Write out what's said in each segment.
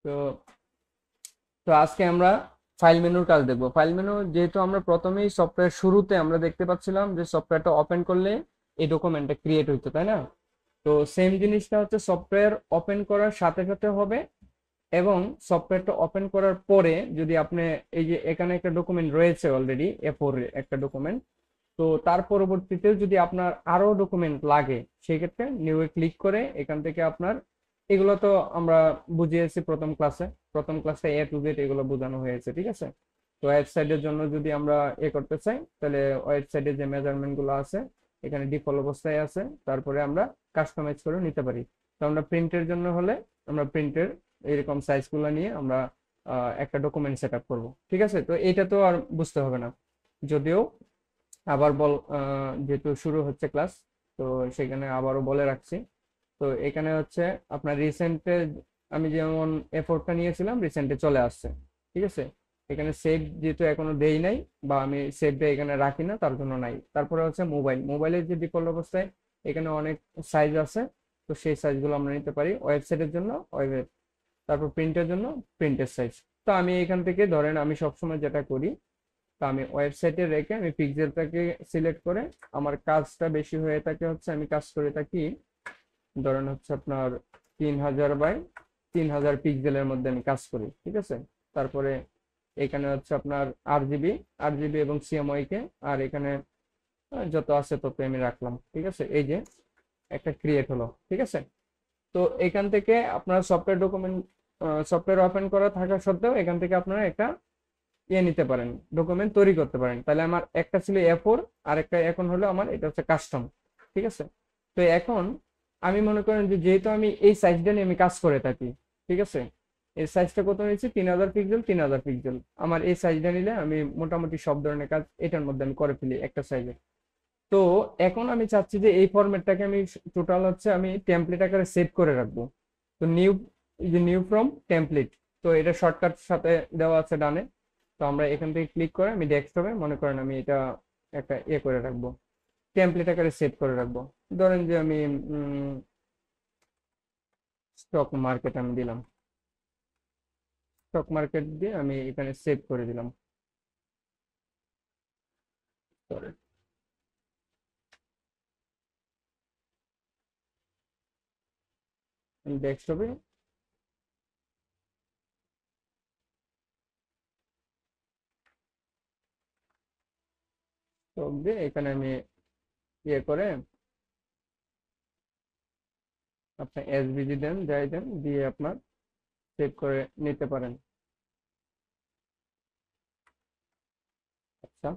তো তো আজকে আমরা ফাইল মেনুর কাজ দেখব। ফাইল মেনু যেহেতু আমরা প্রথমেই সফটওয়্যার শুরুতে আমরা দেখতে পাচ্ছিলাম যে সফটওয়্যারটা ওপেন করলে এই ডকুমেন্টটা ক্রিয়েট হইতো, তাই না? তো সেম জিনিসটা হচ্ছে সফটওয়্যার ওপেন করার সাথে সাথে হবে, এবং সফটওয়্যারটা ওপেন করার পরে যদি আপনি এই যে এখানে একটা ডকুমেন্ট রয়েছে অলরেডি A4 একটা ডকুমেন্ট, তো তার পরবর্তীতেও যদি আপনার আরো ডকুমেন্ট লাগে সেই ক্ষেত্রে নিউ এ ক্লিক করে এখান থেকে আপনার এগুলো তো আমরা বুঝিয়েছি প্রথম ক্লাসে A to Z এগুলো বোঝানো হয়েছে, ঠিক আছে? তো ওয়েবসাইটের জন্য যদি আমরা করতে চাই তাহলে ওয়েবসাইটে যে মেজারমেন্ট গুলো আছে এখানে ডিফল্ট অবস্থায় আছে, তারপরে আমরা কাস্টমাইজ করে নিতে পারি। তো আমরা প্রিন্টের জন্য হলে আমরা প্রিন্টের এরকম সাইজ গুলো নিয়ে আমরা একটা ডকুমেন্ট সেট আপ করবো, ঠিক আছে? তো এটা তো আর বুঝতে হবে না। যদিও আবার যেহেতু শুরু হচ্ছে ক্লাস, তো সেখানে আবারও বলে রাখছি। তো এখানে হচ্ছে আপনার রিসেন্টে আমি যেমন এফোর্টটা নিয়েছিলাম রিসেন্টে চলে আসছে, ঠিক আছে? এখানে সেভ যেহেতু এখনো দেই নাই, বা আমি সেভটা এখানে রাখি না তার জন্য নাই। তারপরে হচ্ছে মোবাইলের যে ডিফল্ট অবস্থায় এখানে অনেক সাইজ আছে, তো সেই সাইজগুলো আমরা নিতে পারি ওয়েবসাইটের জন্য ওয়েবের, তারপর প্রিন্টের জন্য প্রিন্টের সাইজ। তো আমি এখান থেকে ধরেন আমি সবসময় যেটা করি, তো আমি ওয়েবসাইটে রেখে আমি পিক্সেলটাকে সিলেক্ট করে আমার কাজটা বেশি হয়ে থাকে হচ্ছে আমি কাজ করে থাকি ধরেন হচ্ছে আপনার 3000 বাই 3000 পিক্সেলের মধ্যে আমি কাজ করি, ঠিক আছে? তারপরে এখানে হচ্ছে আপনার আর জিবি এবং সিএমওয়াই কে, আর এখানে যত আছে তত আমি রাখলাম, ঠিক আছে? এই যে একটা ক্রিয়েট হলো, ঠিক আছে? তো এখান থেকে আপনার সফটওয়্যার ওপেন করা থাকা সত্ত্বেও এখান থেকে আপনারা একটা নিতে পারেন, ডকুমেন্ট তৈরি করতে পারেন। তাহলে আমার একটা ছিল A4, আর একটা এখন হলো আমার এটা হচ্ছে কাস্টম, ঠিক আছে? তো এখন আমি মনে করেন যে যেহেতু আমি এই সাইজটা নিয়ে আমি কাজ করে থাকি, ঠিক আছে? এই সাইজটা কত নিয়েছি, 3000 পিক্সেল 3000 পিক্সেল। আমার এই সাইজটা নিলে আমি মোটামুটি সব ধরনের কাজ এটার মধ্যে আমি করে ফেলি একটা সাইজে। তো এখন আমি চাচ্ছি যে এই ফরম্যাটটাকে আমি টোটাল হচ্ছে আমি টেমপ্লেট আকারে সেভ করে রাখবো। তো নিউ ফ্রম টেমপ্লেট, তো এটা শর্টকাট সাথে দেওয়া আছে ডানে। তো আমরা এখান থেকে ক্লিক করে আমি ডেস্কটপে মনে করেন আমি এটা একটা করে রাখবো, টেমপ্লেট আকারে সেভ করে রাখবো। ধরেন যে আমি স্টক মার্কেট আমি দিলাম, স্টক মার্কেট দিয়ে আমি এখানে সেভ করে দিলাম। ডেস্কটপে স্টক দিয়ে এখানে আমি করে আপনি এসভিজি দেন, যাই দেন দিয়ে আপনার সেভ করে নিতে পারেন। আচ্ছা,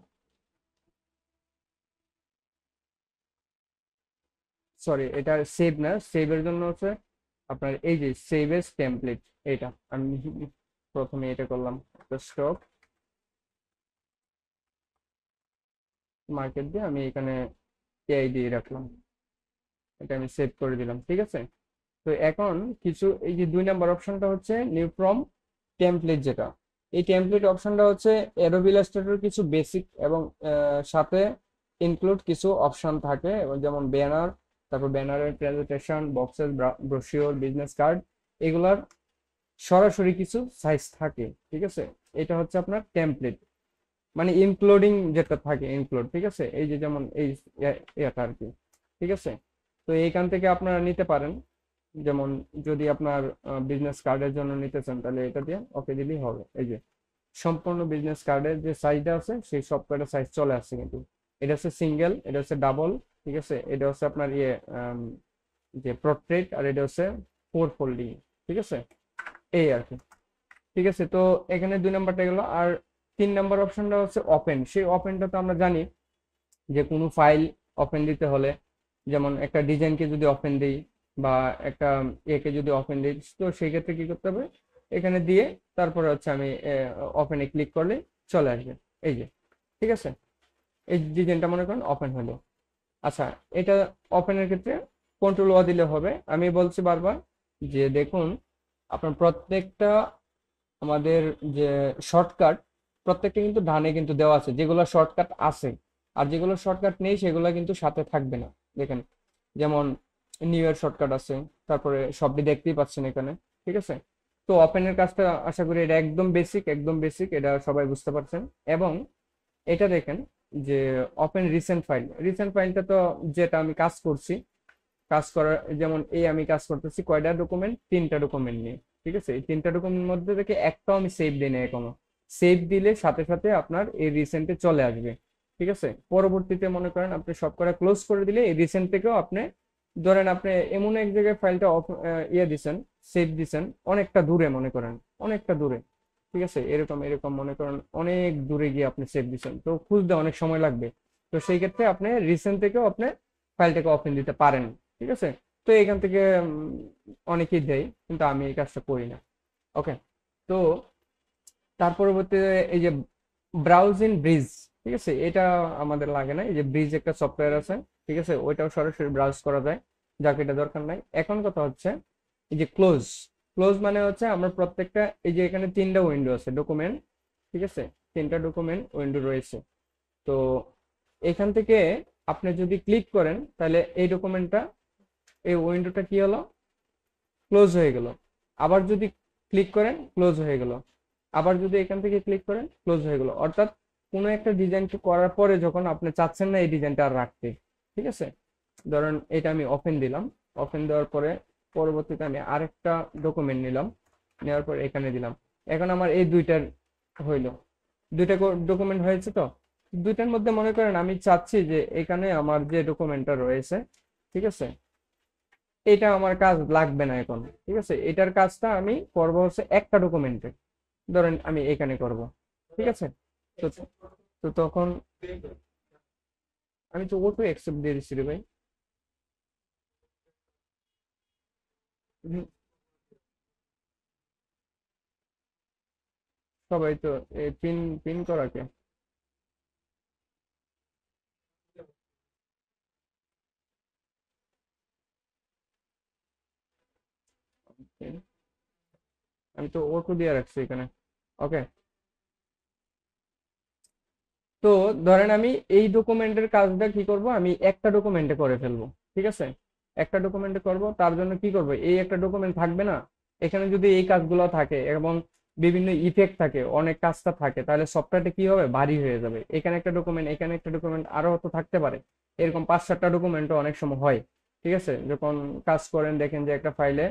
সরি, এটা সেভ না, সেভের জন্য হচ্ছে আপনার এই যে সেভ এস টেমপ্লেট, এটা আমি প্রথমে এটা করলাম, স্টক মার্কেট দিয়ে আমি এখানে এআই দিয়ে রাখলাম, এটা আমি সেভ করে দিলাম, ঠিক আছে? তো এখন কিছু এই যে 2 নম্বর অপশনটা হচ্ছে নিউ ফ্রম টেমপ্লেট, যেটা এই টেমপ্লেট অপশনটা হচ্ছে অ্যাডোবি ইলাস্ট্রেটর কিছু বেসিক এবং সাথে ইনক্লুড কিছু অপশন থাকে, এবং যেমন ব্যানার, তারপর ব্যানারের presentation, boxes, brochure, business card, এগুলার সরাসরি কিছু সাইজ থাকে, ঠিক আছে? এটা হচ্ছে আপনার টেমপ্লেট, মানে ইনক্লুডিং যেটা থাকে ইনক্লুড, ঠিক আছে? এই যে যেমন এই এটা আর কি, ঠিক আছে? তো এইখান থেকে আপনারা নিতে পারেন। যেমন যদি আপনার বিজনেস কার্ডের জন্য নিতে চান তাহলে এটা দিয়ে ওকে দিলেই হবে। এই যে সম্পূর্ণ বিজনেস কার্ডের যে সাইজটা আছে সেই সব কয়টা সাইজ চলে আসছে কিন্তু। এটা হচ্ছে সিঙ্গেল, এটা হচ্ছে ডাবল, ঠিক আছে? এটা হচ্ছে আপনার যে পোর্ট্রেট, আর এটা হচ্ছে 4 ফোল্ডিং, ঠিক আছে? এই আর কি, ঠিক আছে? তো এখানে 2 নম্বরটা গেল। আর 3 নম্বর অপশনটা হচ্ছে ওপেন। সেই ওপেনটা তো আমরা জানি যে কোনো ফাইল ওপেন দিতে হলে, যেমন একটা ডিজাইনকে যদি ওপেন দিই বা একটা একে যদি ওপেন দিই, তো সেই ক্ষেত্রে কি করতে হবে, এখানে দিয়ে তারপরে হচ্ছে আমি ওপেনে ক্লিক করলে চলে আসবে। এই যে, ঠিক আছে? এই ডিজাইনটা মনে করেন ওপেন হলো। আচ্ছা, এটা ওপেনের ক্ষেত্রে কন্ট্রোল দিলে হবে। আমি বলছি বারবার যে দেখুন, আপনার প্রত্যেকটা আমাদের যে শর্টকাট, প্রত্যেকটা কিন্তু ডানে কিন্তু দেওয়া আছে, যেগুলো শর্টকাট আছে। আর যেগুলো শর্টকাট নেই সেগুলো কিন্তু সাথে থাকবে না। দেখেন, যেমন নিউ ইয়ার শর্টকাট আছে, তারপরে সবটি দেখতেই পাচ্ছেন এখানে, ঠিক আছে? তো ওপেনের কাজটা আশা করি এটা একদম বেসিক, একদম বেসিক, এটা সবাই বুঝতে পারছেন। এবং এটা দেখেন যে ওপেন রিসেন্ট ফাইলটা তো যেটা আমি কাজ করছি, কাজ করার যেমন এই আমি কাজ করতেছি কয়টা ডকুমেন্ট, 3টা ডকুমেন্ট নিয়ে। ঠিক আছে, এই 3টা ডকুমেন্ট মধ্যে থেকে একটাও আমি সেভ দিই না এখনো। সেভ দিলে সাথে সাথে আপনার এই রিসেন্টে চলে আসবে। ঠিক আছে, পরবর্তীতে মনে করেন আপনি সব কটা ক্লোজ করে দিলে এই রিসেন্ট থেকেও আপনি ধরেন আপনি এমন এক জায়গায় ফাইলটা ইয়ে দিছেন, সেভ দিছেন অনেকটা দূরে, মনে করেন অনেকটা দূরে। ঠিক আছে, এরকম এরকম মনে করেন অনেক দূরে গিয়ে আপনি সেভ দিছেন, তো খুঁজতে অনেক সময় লাগবে। তো সেই ক্ষেত্রে আপনি রিসেন্ট থেকেও আপনি ফাইলটাকে ওপেন দিতে পারেন। ঠিক আছে, তো এখান থেকে অনেকেই দেয়, কিন্তু আমি এই কাজটা করি না। ওকে, তো তার পরবর্তীতে এই যে ব্রাউজিং ব্রিজ, ঠিক আছে, এটা আমাদের লাগে না। এই যে ব্রিজ একটা সফটওয়্যার আছে, ঠিক আছে, ওইটাও সরাসরি ব্রাউজ করা যায়, যাকে এটা দরকার নাই। এখন কথা হচ্ছে এই যে ক্লোজ। ক্লোজ মানে হচ্ছে আমরা প্রত্যেকটা এই যে এখানে 3টা উইন্ডো আছে ডকুমেন্ট, ঠিক আছে, 3টা ডকুমেন্ট উইন্ডো রয়েছে। তো এখান থেকে আপনি যদি ক্লিক করেন তাহলে এই ডকুমেন্টটা, এই উইন্ডোটা কি হলো, ক্লোজ হয়ে গেল। আবার যদি ক্লিক করেন ক্লোজ হয়ে গেল। আবার যদি এখান থেকে ক্লিক করেন ক্লোজ হয়ে গেল। অর্থাৎ কোনো একটা ডিজাইন করার পরে যখন আপনি চাচ্ছেন না এই ডিজাইনটা আর রাখতে, ঠিক আছে, ধরেন এটা আমি ওপেন দিলাম। ওপেন দেওয়ার পরে পরবর্তীতে আমি আরেকটা ডকুমেন্ট নিলাম, নেওয়ার পর এখানে দিলাম। এখন আমার এই দুইটার হইলো, দুইটা ডকুমেন্ট হয়েছে। তো দুইটার মধ্যে মনে করেন আমি চাচ্ছি যে এখানে আমার যে ডকুমেন্টটা রয়েছে, ঠিক আছে, এটা আমার কাজ লাগবে না এখন। ঠিক আছে, এটার কাজটা আমি করব হচ্ছে একটা ডকুমেন্টে, ধরেন আমি এখানে করব। ঠিক আছে, তো তো তখন আমি তো অটো অ্যাকসেপ্ট দিয়ে দিচ্ছি রে ভাই। হুম, সবাই তো পিন পিন করাকে। আমি তো অটো দিয়ে রাখছি এখানে। ওকে, তো ধরেন আমি এই ডকুমেন্টের কাজটা কি করব, আমি একটা ডকুমেন্টে করে ফেলবো। ঠিক আছে, একটা ডকুমেন্টে করব, তার জন্য কি করব, এই একটা ডকুমেন্ট থাকবে না, এখানে যদি এই কাজগুলো থাকে এবং বিভিন্ন ইফেক্ট থাকে, অনেক কাজটা থাকে, তাহলে সফটওয়্যারটা কি হবে, ভারী হয়ে যাবে। এখানে একটা ডকুমেন্ট, এখানে একটা ডকুমেন্ট, আরো তো থাকতে পারে, এরকম 5-7টা ডকুমেন্টও অনেক সময় হয়। ঠিক আছে, যখন কাজ করেন দেখেন যে একটা ফাইলে,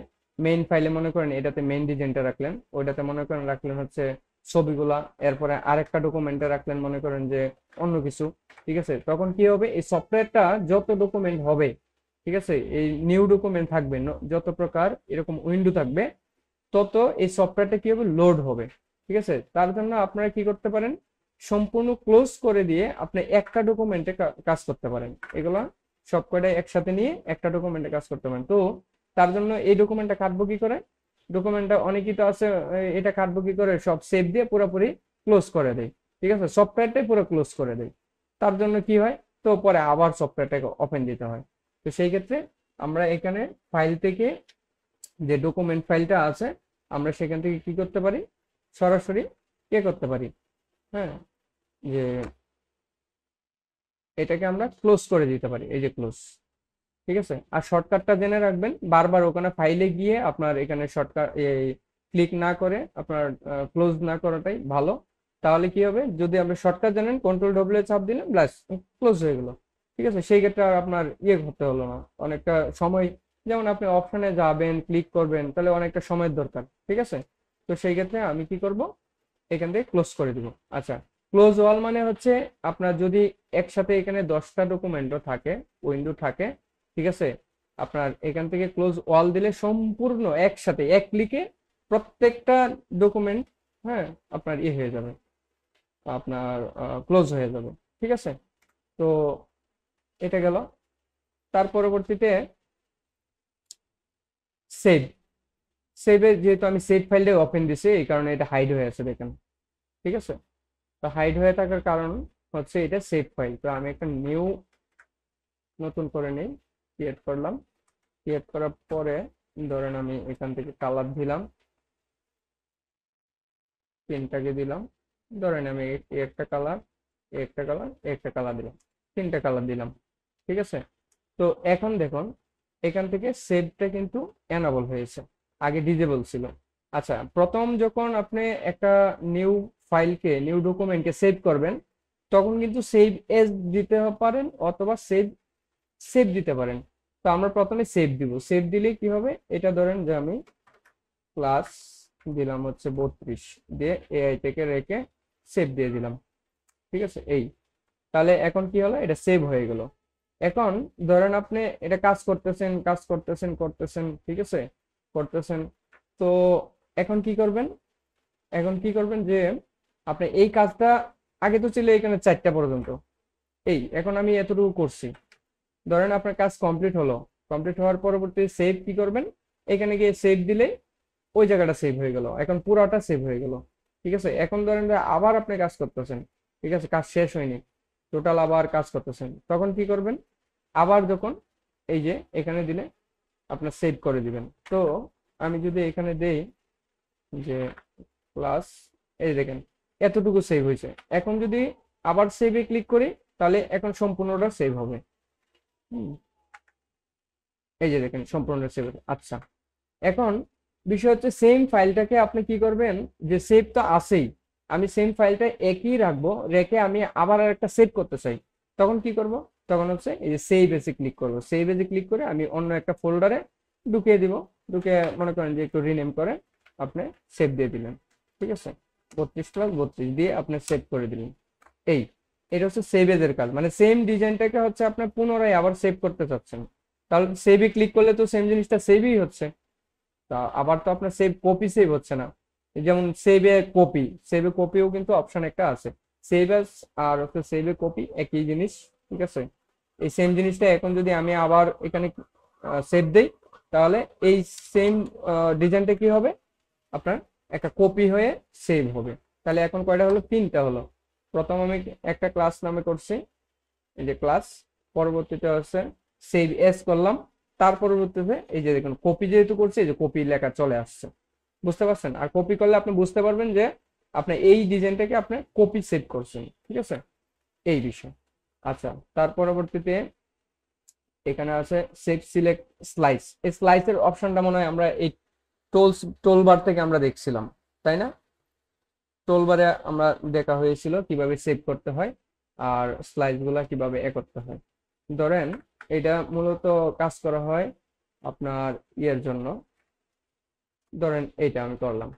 মেইন ফাইলে মনে করেন এটাতে মেইন ডিজাইনটা রাখলেন, ওইটাতে মনে করেন রাখলেন হচ্ছে ছবিগুলা, এরপরে আরেকটা ডকুমেন্টে রাখলেন মনে করেন যে অন্য কিছু। ঠিক আছে, তখন কি হবে, এই সফটওয়্যারটা যত ডকুমেন্ট হবে, ঠিক আছে, এই নিউ ডকুমেন্ট থাকবে, যত প্রকার এরকম উইন্ডো থাকবে, তত এই সফটওয়্যারটা কি হবে, লোড হবে। ঠিক আছে, তার জন্য আপনারা কি করতে পারেন, সম্পূর্ণ ক্লোজ করে দিয়ে আপনি একটা ডকুমেন্টে কাজ করতে পারেন। এগুলা সব কয়টাই একসাথে নিয়ে একটা ডকুমেন্টে কাজ করতে পারেন। তো তার জন্য এই ডকুমেন্টটা কাটবো কি করে, ডকুমেন্টটা অনেকেই তো আছে এটা কাটবো কি করে, সব সেভ দিয়ে পুরোপুরি ক্লোজ করে দেয়। ঠিক আছে, সফটওয়্যারটাই পুরো ক্লোজ করে দেয়। তার জন্য কি হয়, তো পরে আবার সফটওয়্যারটাকে ওপেন দিতে হয়। তো সেই ক্ষেত্রে আমরা এখানে ফাইল থেকে যে ডকুমেন্ট ফাইলটা আছে, আমরা সেখান থেকে কি করতে পারি, সরাসরি কে করতে পারি, হ্যাঁ, যে এটাকে আমরা ক্লোজ করে দিতে পারি, এই যে ক্লোজ। ঠিক আছে, আর শর্টকাটটা জেনে রাখবেন, বারবার ওখানে ফাইলে গিয়ে আপনার এখানে শর্টকাট এই ক্লিক না করে আপনার ক্লোজ না করাটাই ভালো। তাহলে কি হবে, যদি আপনি শর্টকাট জানেন কন্ট্রোল চাপ দিলেন ব্লাস, ক্লোজ হয়ে গেল। ঠিক আছে, সেই ক্ষেত্রে আর আপনার ইয়ে করতে হলো না, অনেকটা সময়, যেমন আপনি অপশনে যাবেন ক্লিক করবেন তাহলে অনেকটা সময়ের দরকার। ঠিক আছে, তো সেই ক্ষেত্রে আমি কি করব, এখান থেকে ক্লোজ করে দিব। আচ্ছা, ক্লোজ ওয়াল মানে হচ্ছে আপনার যদি একসাথে এখানে 10টা ডকুমেন্টও থাকে, উইন্ডো থাকে, ঠিক আছে, আপনার এখান থেকে ক্লোজ ওয়াল দিলে সম্পূর্ণ একসাথে এক ক্লিকে প্রত্যেকটা ডকুমেন্ট, হ্যাঁ, আপনার ইয়ে হয়ে যাবে, আপনার ক্লোজ হয়ে যাবে। ঠিক আছে, তো এটা গেল। তার পরবর্তীতে সেভ। সেভে যেহেতু আমি সেভ ফাইলটা ওপেন দিছি, এই কারণে এটা হাইড হয়ে আছে দেখেন। ঠিক আছে, তো হাইড হয়ে থাকার কারণ হচ্ছে এটা সেভ ফাইল। তো আমি একটা নিউ, নতুন করে নেই, ক্রিয়েট করলাম। ক্রিয়েট করার পরে ধরেন আমি এখান থেকে কালার দিলাম, তিনটাকে দিলাম, ধরেন আমি এই একটা কালার, একটা কালার, একটা কালার দিলাম, 3টা কালার দিলাম। ঠিক আছে, তো এখন দেখুন এখান থেকে সেভটা কিন্তু এনাবল হয়েছে, আগে ডিজেবল ছিল। আচ্ছা, প্রথম যখন আপনি একটা নিউ ফাইলকে, নিউ ডকুমেন্টকে সেভ করবেন, তখন কিন্তু সেভ এজ দিতে পারেন অথবা সেভ সেভ দিতে পারেন। তো আমরা প্রথমে সেভ দিব। সেভ দিলে কি হবে, এটা ধরেন যে আমি ক্লাস দিলাম হচ্ছে 32 দিয়ে এআই থেকে রেখে সেভ দিয়ে দিলাম, ঠিক আছে। এই তাহলে এখন কি হলো, এটা সেভ হয়ে গেল। এখন ধরেন আপনি এটা কাজ করতেছেন কাজ করতেছেন করতেছেন, ঠিক আছে, করতেছেন। তো এখন কি করবেন, এখন কি করবেন যে আপনি এই কাজটা, আগে তো ছিল এখানে 4টা পর্যন্ত, এই এখন আমি এতটুকু করছি, ধরেন আপনার কাজ কমপ্লিট হলো। কমপ্লিট হওয়ার পরবর্তী সেভ কি করবেন, এখানে গিয়ে সেভ দিলে ওই জায়গাটা সেভ হয়ে গেল, এখন পুরাটা সেভ হয়ে গেল, ঠিক আছে। এখন ধরেন যে আবার আপনি কাজ করতেছেন, ঠিক আছে, কাজ শেষ হয়নি, টোটাল আবার কাজ করতেছেন, তখন কি করবেন, আবার যখন এই যে এখানে দিলে আপনার সেভ করে দিবেন। তো আমি যদি এখানে দেই যে প্লাস, এই দেখেন এতটুকু সেভ হয়েছে। এখন যদি আবার সেভে ক্লিক করি, তাহলে এখন সম্পূর্ণটা সেভ হবে। হুম, এই যে দেখেন সম্পূর্ণ সেভ। আচ্ছা, এখন বিষয় হচ্ছে সেম ফাইলটাকে আপনি কি করবেন, যে সেভ তো আছেই, আমি সেম ফাইলটা একই রাখবো, রেখে আমি আবার একটা সেভ করতে চাই, তখন কি করব, তখন হচ্ছে এই যে সেভ এসে ক্লিক করব। সেভ এসে ক্লিক করে আমি অন্য একটা ফোল্ডারে ঢুকিয়ে দিব, ঢুকে মনে করেন যে একটু রিনেম করে আপনি সেভ দিয়ে দিলেন, ঠিক আছে, 32+32 দিয়ে আপনি সেভ করে দিলেন। এই এটা হচ্ছে সেভ এর কাজ, মানে সেম ডিজাইনটাকে হচ্ছে আপনি পুনরায় আবার সেভ করতে চাচ্ছেন, তাহলে সেভে ক্লিক করলে তো সেম জিনিসটা সেভই হচ্ছে। তা আবার তো আপনার সেভ কপি সেভ হচ্ছে না। যেমন সেভে কপি, সেভে কপিও কিন্তু অপশন একটা আছে। সেভ এস আর হচ্ছে সেভে কপি একই জিনিস, ঠিক আছে। এই সেম জিনিসটা এখন যদি আমি আবার এখানে সেভ দেই, তাহলে এই সেম ডিজাইনটা কি হবে, আপনার একটা কপি হয়ে সেভ হবে। তাহলে এখন কয়টা হলো, 3টা হলো। প্রথম আমি একটা ক্লাস নামে করছি, এই যে ক্লাস, পরবর্তীতে হচ্ছে সেভ এস করলাম, তার পরবর্তীতে এই যে দেখুন কপি যেহেতু করছে, এই যে কপি লেখা চলে আসছে, বুঝতে পারছেন। আর কপি করলে আপনি বুঝতে পারবেন যে আপনি এই ডিজাইনটাকে আপনি কপি সেভ করছেন, ঠিক আছে, এই বিষয়। আচ্ছা, তার পরবর্তীতে এখানে আছে সেভ সিলেক্ট স্লাইস। এই স্লাইসের অপশনটা মনে হয় আমরা এই টোলবার থেকে আমরা দেখছিলাম, তাই না? টোলবারে আমরা দেখা হয়েছিল কিভাবে সেভ করতে হয় আর স্লাইস গুলা কিভাবে করতে হয়। ধরেন এটা মূলত কাজ করা হয় আপনার ইয়ের জন্য, ধরেন এইটা আমি করলাম,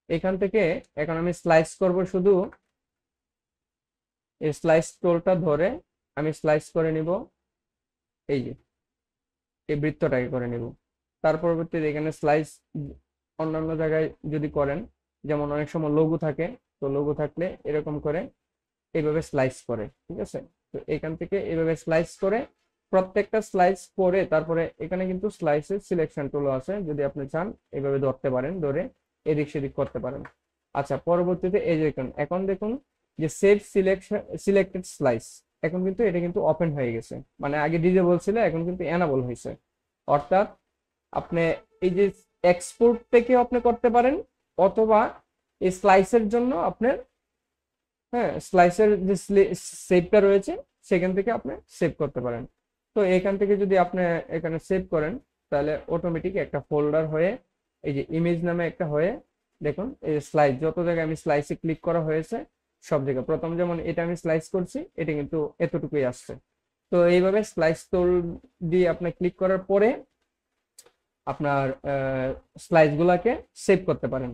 এখান থেকে এখন আমি স্লাইস করব শুধু, এই স্লাইস টোলটা ধরে আমি স্লাইস করে নিব, এই যে এই বৃত্তটাকে করে নিব। তার পরবর্তীতে এখানে স্লাইস অন্যান্য জায়গায় যদি করেন, যেমন অনেক সময় লঘু থাকে, তো লঘু থাকলে এরকম করে এইভাবে স্লাইস করে, ঠিক আছে। তো এখান থেকে এইভাবে স্লাইস করে প্রত্যেকটা স্লাইস করে তারপরে এখানে কিন্তু স্লাইসের সিলেকশন টুল আছে, যদি আপনি চান এইভাবে ধরতে পারেন, ধরে এদিক সেদিক করতে পারেন। আচ্ছা, পরবর্তীতে এই যে দেখুন, এখন দেখুন যে সেভ সিলেকশন সিলেক্টেড স্লাইস, এখন কিন্তু এটা কিন্তু ওপেন হয়ে গেছে, মানে আগে ডিজেবল ছিল, এখন কিন্তু এনাবল হয়েছে। অর্থাৎ আপনি এই যে এক্সপোর্ট থেকে আপনি করতে পারেন, অথবা এই স্লাইসের জন্য আপনার, হ্যাঁ, স্লাইসের যে সেভটা রয়েছে সেখান থেকে আপনি সেভ করতে পারেন। তো এখান থেকে যদি আপনি এখানে সেভ করেন, তাহলে অটোমেটিক একটা ফোল্ডার হয়ে এই যে ইমেজ নামে একটা হয়ে, দেখুন এই স্লাইস যত জায়গায় আমি স্লাইসে ক্লিক করা হয়েছে সব জায়গায়, প্রথম যেমন এটা আমি স্লাইস করছি, এটা কিন্তু এতটুকুই আসছে। তো এইভাবে স্লাইস টুল দিয়ে আপনি ক্লিক করার পরে আপনার স্লাইস গুলাকে সেভ করতে পারেন।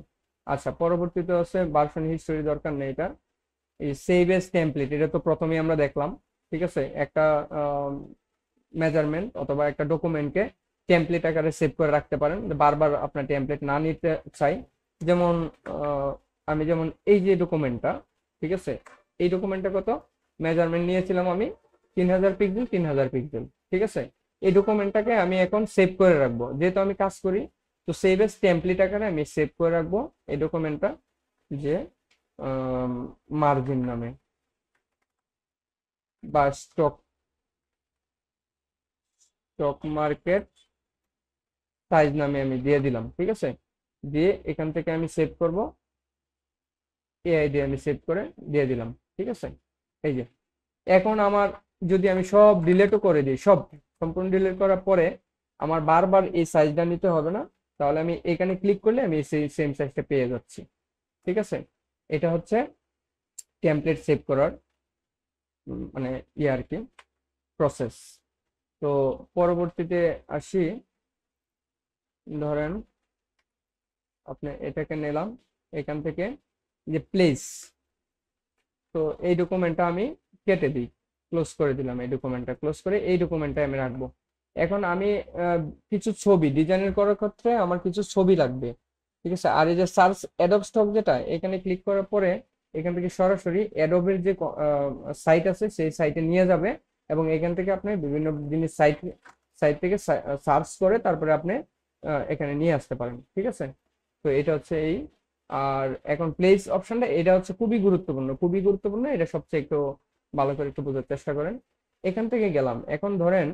আচ্ছা, পরবর্তীতে হচ্ছে ভার্সন হিস্টোরি, দরকার নেই এটা। এই সেভ এজ টেমপ্লেট, এটা তো প্রথমেই আমরা দেখলাম, ঠিক আছে। একটা মেজারমেন্ট অথবা একটা ডকুমেন্টকে টেমপ্লেট আকারে সেভ করে রাখতে পারেন, বারবার আপনার টেমপ্লেট না নিতে চাই। যেমন আমি যেমন এই যে ডকুমেন্টটা, ঠিক আছে, এই ডকুমেন্টটা কত মেজারমেন্ট নিয়েছিলাম আমি, 3000 পিক্সেল 3000 পিক্সেল, ঠিক আছে। এই ডকুমেন্টটাকে আমি এখন সেভ করে রাখবো, যেহেতু আমি কাজ করি, তো সেভ এজ টেমপ্লেট আকারে আমি সেভ করে রাখবো এই ডকুমেন্টটা, যে মার্জিন নামে বা স্টক স্টক মার্কেট সাইজ নামে আমি দিয়ে দিলাম, ঠিক আছে। দিয়ে এখান থেকে আমি সেভ করব, এআই দিয়ে আমি সেভ করে দিয়ে দিলাম, ঠিক আছে। এই যে এখন আমার, যদি আমি সব ডিলিটও করে দিই, সব সম্পূর্ণ ডিলিট করার পরে আমার বারবার এই সাইজটা নিতে হবে না, তাহলে আমি এখানে ক্লিক করলে আমি সেই সেম সাইজটা পেয়ে যাচ্ছি। ঠিক আছে, এটা হচ্ছে টেমপ্লেট সেভ করার মানে আর কি প্রসেস। তো পরবর্তীতে আসি, ধরেন আপনি এটাকে নিলাম এখান থেকে, যে প্লেস, তো এই ডকুমেন্টটা আমি কেটে দিই, ক্লোজ করে দিলাম, এই ডকুমেন্টটা ক্লোজ করে এই ডকুমেন্টটা আমি রাখবো। এখন আমি কিছু ছবি ডিজাইনের করার ক্ষেত্রে আমার কিছু ছবি লাগবে। ঠিক আছে, আর এই যে সার্চ অ্যাডোব স্টক যেটা, এখানে ক্লিক করার পরে এখান থেকে সরাসরি অ্যাডোবের যে সাইট আছে সেই সাইটে নিয়ে যাবে, এবং এখান থেকে আপনি বিভিন্ন জিনিস সাইট সাইট থেকে সার্চ করে তারপরে আপনি এখানে নিয়ে আসতে পারেন। ঠিক আছে, তো এটা হচ্ছে এই। আর এখন প্লেস অপশনটা, এটা হচ্ছে খুবই গুরুত্বপূর্ণ, খুবই গুরুত্বপূর্ণ, এটা সবচেয়ে একটু ভালো করে একটু বোঝার চেষ্টা করেন। এখান থেকে গেলাম, এখন ধরেন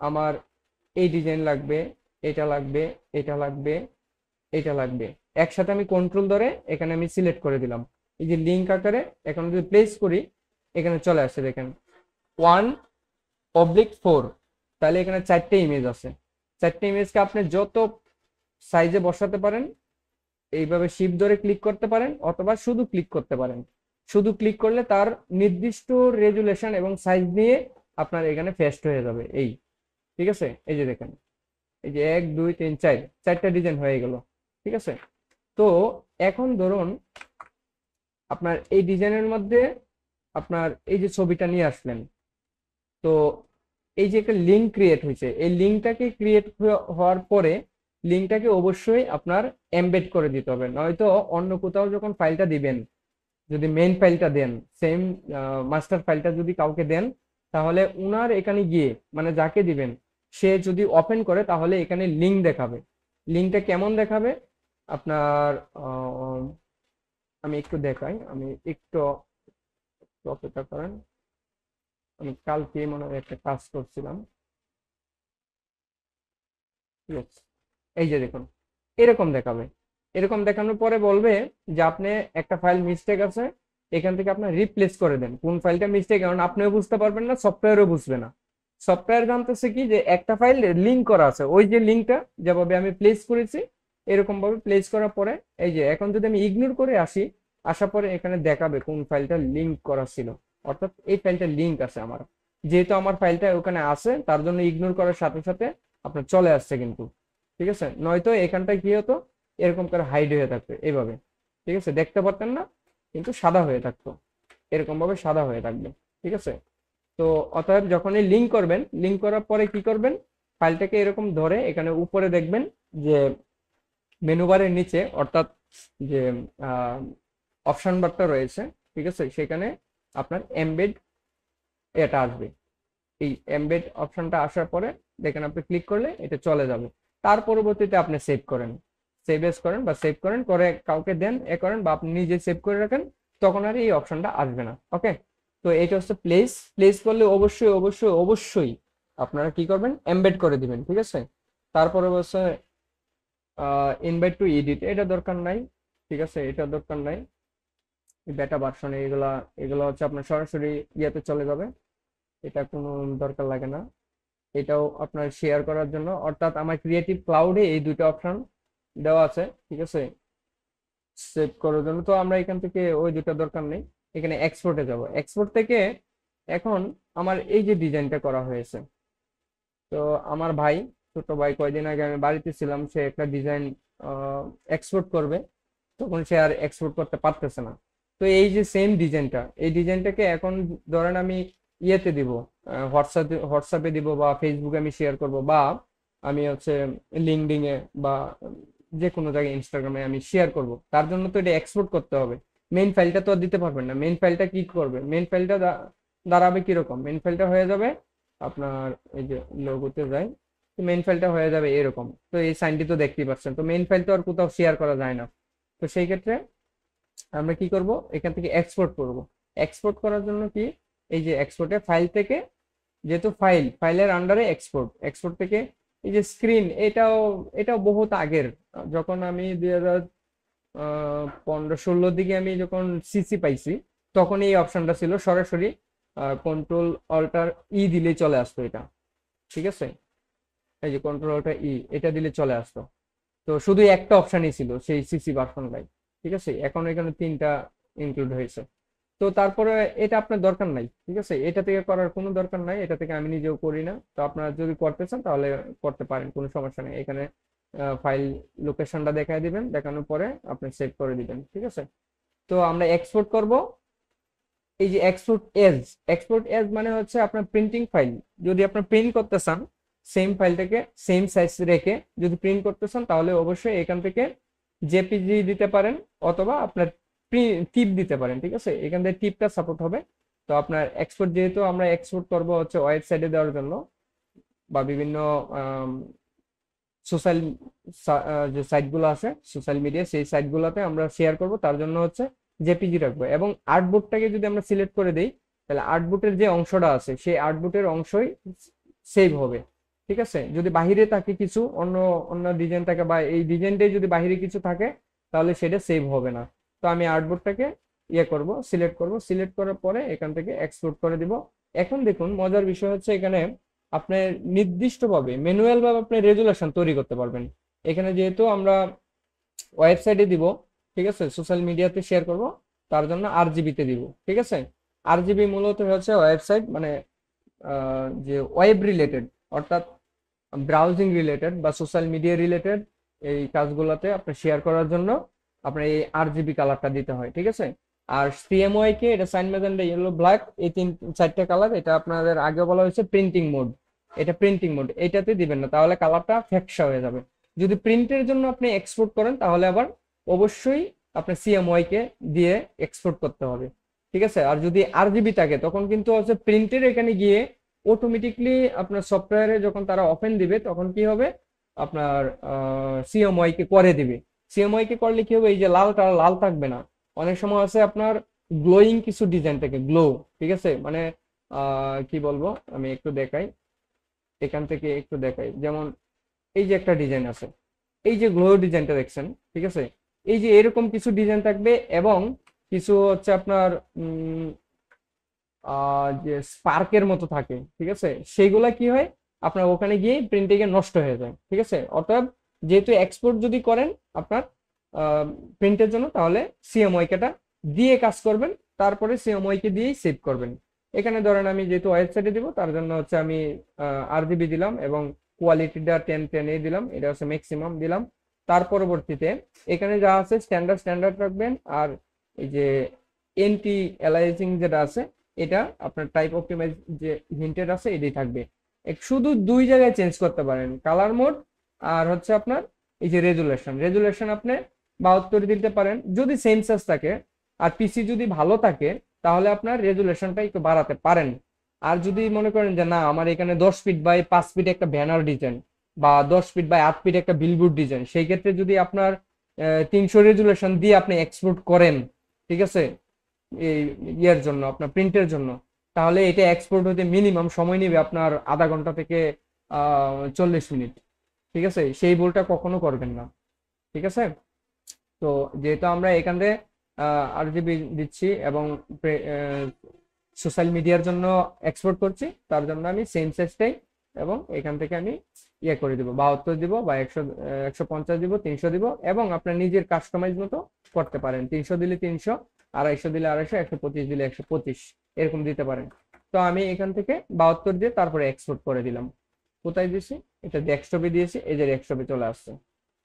আমার এই ডিজাইন লাগবে, এটা লাগবে, এটা লাগবে, এটা লাগবে, একসাথে আমি কন্ট্রোল ধরে এখানে আমি সিলেক্ট করে দিলাম, এই যে লিঙ্ক আকারে। এখন যদি প্লেস করি এখানে চলে আসছে, দেখেন 1/4, তাহলে এখানে 4টে ইমেজ আছে। 4টে ইমেজকে আপনি যত সাইজে বসাতে পারেন, এইভাবে শিফট ধরে ক্লিক করতে পারেন, অথবা শুধু ক্লিক করতে পারেন। শুধু ক্লিক করলে তার নির্দিষ্ট রেজুলেশন এবং সাইজ নিয়ে আপনার এখানে পেস্ট হয়ে যাবে এই। ঠিক আছে, এই যে দেখেন, এই যে 1 2 3 4, 4টা ডিজাইন হয়ে গেল। ঠিক আছে, তো এখন ধরুন আপনার এই ডিজাইনের মধ্যে আপনার এই যে ছবিটা নিয়ে আসলেন, তো এই যে একটা লিঙ্ক ক্রিয়েট হয়েছে, এই লিঙ্কটাকে ক্রিয়েট হওয়ার পরে লিঙ্কটাকে অবশ্যই আপনার এমবেড করে দিতে হবে, নয়তো অন্য কোথাও যখন ফাইলটা দিবেন, যদি মেইন ফাইলটা দেন, সেম মাস্টার ফাইলটা যদি কাউকে দেন, তাহলে উনার এখানে গিয়ে মানে যাকে দিবেন সে যদি ওপেন করে তাহলে এখানে লিঙ্ক দেখাবে। লিঙ্কটা কেমন দেখাবে আপনার, আমি একটু দেখাই, আমি একটু অপেক্ষা করেন, আমি কালকে মনে হয় একটা কাজ করছিলাম। Yes, এই যে দেখুন, এরকম দেখাবে। এরকম দেখানোর পরে বলবে যে আপনি একটা ফাইল মিস্টেক আছে, এখান থেকে আপনি রিপ্লেস করে দেন। কোন ফাইলটা মিস্টেক, কারণ আপনিও বুঝতে পারবেন না, সফটওয়্যারও বুঝবে না। সফটওয়্যার জানতেছে কি যে একটা ফাইল লিঙ্ক করা আছে, ওই যে লিঙ্কটা যেভাবে আমি প্লেস করেছি এরকম ভাবে প্লেস করার পরে, এই যে এখন যদি আমি ইগনোর করে আসি, আসার পরে এখানে দেখাবে কোন ফাইলটা লিঙ্ক করা ছিল, অর্থাৎ এই ফাইলটা লিঙ্ক আছে আমার। যেহেতু আমার ফাইলটা ওখানে আছে তার জন্য ইগনোর করার সাথে সাথে আপনার চলে আসছে কিন্তু। ঠিক আছে, নয়তো এখানটায় কি হতো, এরকম করে হাইড হয়ে থাকতো এইভাবে। ঠিক আছে, দেখতে পারতেন না, কিন্তু সাদা হয়ে থাকতো, এরকম ভাবে সাদা হয়ে থাকবে। ঠিক আছে, তো অতএব যখনই লিঙ্ক করবেন, লিঙ্ক করার পরে কি করবেন, ফাইলটাকে এরকম ধরে এখানে উপরে দেখবেন যে মেনু বারের নিচে, অর্থাৎ যে অপশন বারটা রয়েছে, ঠিক আছে, সেখানে আপনার এমবেড এটা আসবে। এই এমবেড অপশনটা আসার পরে দেখেন আপনি ক্লিক করলে এটা চলে যাবে। তার পরবর্তীতে আপনি সেভ করেন, সেভ এস করেন বা সেভ করেন করে কাউকে দেন, এ করেন, বা আপনি নিজে সেভ করে রাখেন, তখন আর এই অপশনটা আসবে না। ওকে, তো এটা হচ্ছে প্লেস। প্লেস করলে অবশ্যই অবশ্যই অবশ্যই আপনারা কি করবেন, এমবেড করে দিবেন। ঠিক আছে, তারপরে হচ্ছে ইনভাইট টু এডিট, এটা দরকার নাই। ঠিক আছে, এটা দরকার নাই, বেটা ভার্সনে এগুলা, এগুলো হচ্ছে আপনার সরাসরি ইয়েতে চলে যাবে, এটা কোনো দরকার লাগে না। এটাও আপনার শেয়ার করার জন্য, অর্থাৎ আমার ক্রিয়েটিভ ক্লাউডে এই দুটো অপশন দেওয়া আছে। ঠিক আছে, সেভ করার জন্য তো আমরা এখান থেকে ওই দুটো দরকার নেই, এখানে এক্সপোর্টে যাব। এক্সপোর্ট থেকে এখন আমার এই যে ডিজাইনটা করা হয়েছে, তো আমার ভাই, ছোট ভাই, কয়দিন আগে আমি বাড়িতে ছিলাম, সে একটা ডিজাইন এক্সপোর্ট করবে, তখন সে আর এক্সপোর্ট করতে পারতেছে না। তো এই যে সেম ডিজাইনটা, এই ডিজাইনটাকে এখন ধরেন আমি ইয়েতে দিব, হোয়াটসঅ্যাপে দিব, বা ফেসবুকে আমি শেয়ার করব, বা আমি হচ্ছে লিঙ্কডিন এ বা যে কোনো জায়গায় ইনস্টাগ্রামে আমি শেয়ার করব, তার জন্য তো এটা এক্সপোর্ট করতে হবে। মেইন ফাইলটা তো আর দিতে পারবেন না। মেইন ফাইলটা কি করবে, মেইন ফাইলটা দাঁড়াবে কিরকম, মেইন ফাইলটা হয়ে যাবে আপনার, এই যে লোগোতে যাই, তো মেইন ফাইলটা হয়ে যাবে এরকম। তো এই সাইনটি তো দেখতেই পাচ্ছেন, তো মেইন ফাইল তো আর কোথাও শেয়ার করা যায় না। তো সেই ক্ষেত্রে আমরা কি করব, এখান থেকে এক্সপোর্ট করব। এক্সপোর্ট করার জন্য কি, এই যে এক্সপোর্টে ফাইল থেকে, যেহেতু ফাইলের আন্ডারে এক্সপোর্ট, এক্সপোর্ট থেকে এই যে স্ক্রিন, এটাও এটাও বহুত আগের, যখন আমি 2015-16 দিকে আমি যখন সিসি পাইছি, তখন এই অপশনটা ছিল, সরাসরি কন্ট্রোল অল্টার ই দিলেই চলে আসতো এটা। ঠিক আছে, এই যে কন্ট্রোল অল্টার ই, এটা দিলে চলে আসতো। তো শুধু একটা অপশনই ছিল সেই সিসি ভার্সনটাই, ঠিক আছে। এখন এখানে তিনটা ইনক্লুড হয়েছে। তো তারপরে এটা আপনার দরকার নাই, ঠিক আছে, এটা থেকে করার কোনো দরকার নাই, এটা থেকে আমি নিজেও করি না। তো আপনারা যদি করতে চান তাহলে করতে পারেন, কোনো সমস্যা নেই। এখানে ফাইল লোকেশনটা দেখায় দিবেন, দেখানোর পরে আপনি সেভ করে দিবেন, ঠিক আছে। তো আমরা এক্সপোর্ট করব। এই যে এক্সপোর্ট এজ মানে হচ্ছে আপনার প্রিন্টিং ফাইল। যদি আপনার প্রিন্ট করতে চান সেম ফাইলটাকে সেম সাইজ রেখে যদি প্রিন্ট করতে চান, তাহলে অবশ্যই এখান থেকে জেপিজি দিতে পারেন, অথবা আপনার টিপ দিতে পারেন, ঠিক আছে। এখান থেকে টিপটা সাপোর্ট হবে। তো আপনার এক্সপোর্ট, যেহেতু আমরা এক্সপোর্ট করব হচ্ছে ওয়েবসাইটে দেওয়ার জন্য বা বিভিন্ন সোশ্যাল যে সাইটগুলো আছে সোশ্যাল মিডিয়া, সেই সাইটগুলোতে আমরা শেয়ার করব, তার জন্য হচ্ছে জেপিজি রাখবো। এবং আর্টবোর্ডটাকে যদি আমরা সিলেক্ট করে দিই, তাহলে আর্টবোর্ডের যে অংশটা আছে সেই আর্টবোর্ডের অংশই সেভ হবে, ঠিক আছে। যদি বাহিরে থাকে কিছু অন্য অন্য ডিজাইন থাকে, বা এই ডিজাইনটাই যদি বাহিরে কিছু থাকে, তাহলে সেটা সেভ হবে না। তো আমি আর্টবোর্ডটাকে সিলেক্ট করব, সিলেক্ট করার পরে এখান থেকে এক্সপোর্ট করে দিব। এখন দেখুন মজার বিষয় হচ্ছে এখানে আপনি নির্দিষ্টভাবে ম্যানুয়াল ভাবে আপনি রেজুলেশন তৈরি করতে পারবেন। এখানে যেহেতু আমরা ওয়েবসাইটে দিব, ঠিক আছে, সোশ্যাল মিডিয়াতে শেয়ার করব, তার জন্য আরজিবি তে দিব, ঠিক আছে। আরজিবি মূলত হচ্ছে ওয়েবসাইট মানে যে ওয়েব রিলেটেড, অর্থাৎ ব্রাউজিং রিলেটেড বা সোশ্যাল মিডিয়া রিলেটেড এই কাজগুলোতে আপনি শেয়ার করার জন্য আপনার এই আরজিবি কালারটা দিতে হয়, ঠিক আছে। আর সিএমওয়াই কে এটা সাইন ম্যাজেন্টা ইয়েলো ব্ল্যাক, এই চারটা কালার, এটা আপনাদের আগে বলা হয়েছে প্রিন্টিং মোড। এটা প্রিন্টিং মোড, এটাতে দিবেন না, তাহলে কালারটা ফ্যাকসা হয়ে যাবে। যদি প্রিন্টের জন্য আপনি এক্সপোর্ট করেন, তাহলে আবার অবশ্যই আপনার সিএমওয়াই কে দিয়ে এক্সপোর্ট করতে হবে, ঠিক আছে। আর যদি আরজিবি থাকে তখন কিন্তু হচ্ছে প্রিন্টের এখানে গিয়ে অটোমেটিকলি আপনার সফটওয়্যারে যখন তারা ওপেন দিবে, তখন কি হবে, আপনার সিএমওয়াই কে করে দিবে। সিএমওয়াই কে করলে কি হবে, এই যে লালটা লাল থাকবে না। অনেক সময় আছে আপনার গ্লোয়িং কিছু ডিজাইন থাকে, গ্লো, ঠিক আছে, মানে কি বলবো, আমি একটু দেখাই, এখান থেকে একটু দেখাই। যেমন এই যে একটা ডিজাইন আছে, এই যে গ্লো ডিজাইনটা দেখছেন, ঠিক আছে, এই যে এরকম কিছু ডিজাইন থাকবে, এবং কিছু হচ্ছে আপনার যে স্পার্কের মতো থাকে, ঠিক আছে, সেইগুলা কি হয় আপনার ওখানে গিয়ে প্রিন্টিং এ নষ্ট হয়ে যায়, ঠিক আছে। অর্থাৎ যেহেতু এক্সপোর্ট যদি করেন আপনার প্রিন্টের জন্য, তাহলে সিএমওয়াই কেটা দিয়ে কাজ করবেন, তারপরে সিএমওয়াই কে দিয়েই সেভ করবেন। এখানে ধরেন আমি যেহেতু ওয়েবসাইটে দিব, তার জন্য হচ্ছে আমি আরজিবি দিলাম, এবং কোয়ালিটিটা 10 দিলাম, এটা হচ্ছে ম্যাক্সিমাম দিলাম। তার পরবর্তীতে এখানে যা আছে স্ট্যান্ডার্ড রাখবেন। আর এই যে এন্টি অ্যালাইজিং যেটা আছে, এটা আপনার টাইপ অপটিমাইজ যে হিন্টেড আছে এটাই থাকবে। শুধু দুই জায়গায় চেঞ্জ করতে পারেন, কালার মোড আর হচ্ছে আপনার এই যে রেজুলেশন আপনি 72 দিতে পারেন যদি সেম সাইজ থাকে। আর পিসি যদি ভালো থাকে, তাহলে আপনার রেজুলেশনটা একটু বাড়াতে পারেন। আর যদি মনে করেন যে না, আমার এখানে 10 ফিট বাই 5 ফিট একটা ব্যানার ডিজাইন, বা 10 ফিট বাই 8 ফিট একটা বিলবোর্ড ডিজাইন, সেই ক্ষেত্রে যদি আপনার 300 রেজুলেশন দিয়ে আপনি এক্সপোর্ট করেন, ঠিক আছে, এই ইয়ের জন্য আপনার প্রিন্টের জন্য, তাহলে এটা এক্সপোর্ট হতে মিনিমাম সময় নেবে আপনার আধা ঘন্টা থেকে 40 মিনিট, ঠিক আছে। সেই ভুলটা কখনো করবেন না, ঠিক আছে। তো যেহেতু আমরা এখান থেকে আরজিবি দিচ্ছি এবং সোশ্যাল মিডিয়ার জন্য এক্সপোর্ট করছি, তার জন্য আমি সেম সাইজটাই, এবং এখান থেকে আমি ইয়ে করে দিব, 72 দিব, বা 150 দিব, 300 দিব, এবং আপনার নিজের কাস্টমাইজ মতো করতে পারেন। 300 দিলে 300, 250 দিলে 250, 125 দিলে 125, এরকম দিতে পারেন। তো আমি এখান থেকে 72 দিয়ে তারপরে এক্সপোর্ট করে দিলাম। কোথায় দিয়েছি, এটা ডেস্কটপে দিয়েছি, এই যে ডেস্কটপে চলে আসছে,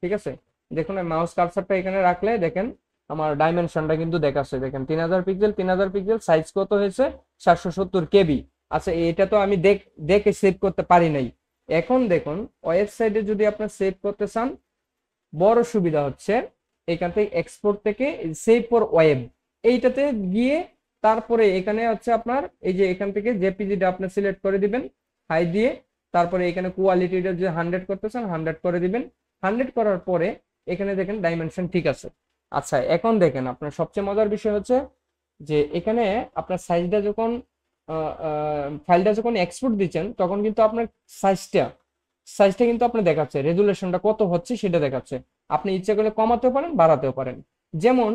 ঠিক আছে। দেখুন মাউস কার্সারটা এখানে রাখলে দেখেন আমার ডাইমেনশনটা কিন্তু দেখাচ্ছে, দেখেন 3000 পিক্সেল, 3000 পিক্সেল, সাইজ কত হয়েছে 770 KB। আচ্ছা, এটা তো আমি দেখে সেভ করতে পারি নাই। এখন দেখুন ওয়েবসাইটে যদি আপনার সেভ করতে চান, বড় সুবিধা হচ্ছে এখান থেকে এক্সপোর্ট থেকে সেভ ফর ওয়েব এইটাতে গিয়ে, তারপরে এখানে হচ্ছে আপনার এই যে এখান থেকে জেপিজিটা আপনি সিলেক্ট করে দিবেন হাই দিয়ে, তারপরে এখানে কোয়ালিটিটা যে 100 করতে চান 100 করে দিবেন। 100 করার পরে এখানে দেখেন ডাইমেনশন ঠিক আছে। আচ্ছা, এখন দেখেন আপনার সবচেয়ে মজার বিষয় হচ্ছে যে এখানে আপনার সাইজটা যখন ফাইলটা যখন এক্সপোর্ট দিচ্ছেন, তখন কিন্তু আপনার সাইজটা কিন্তু আপনি দেখাচ্ছে, রেজুলেশনটা কত হচ্ছে সেটা দেখাচ্ছে। আপনি ইচ্ছা করলে কমাতেও পারেন, বাড়াতেও পারেন। যেমন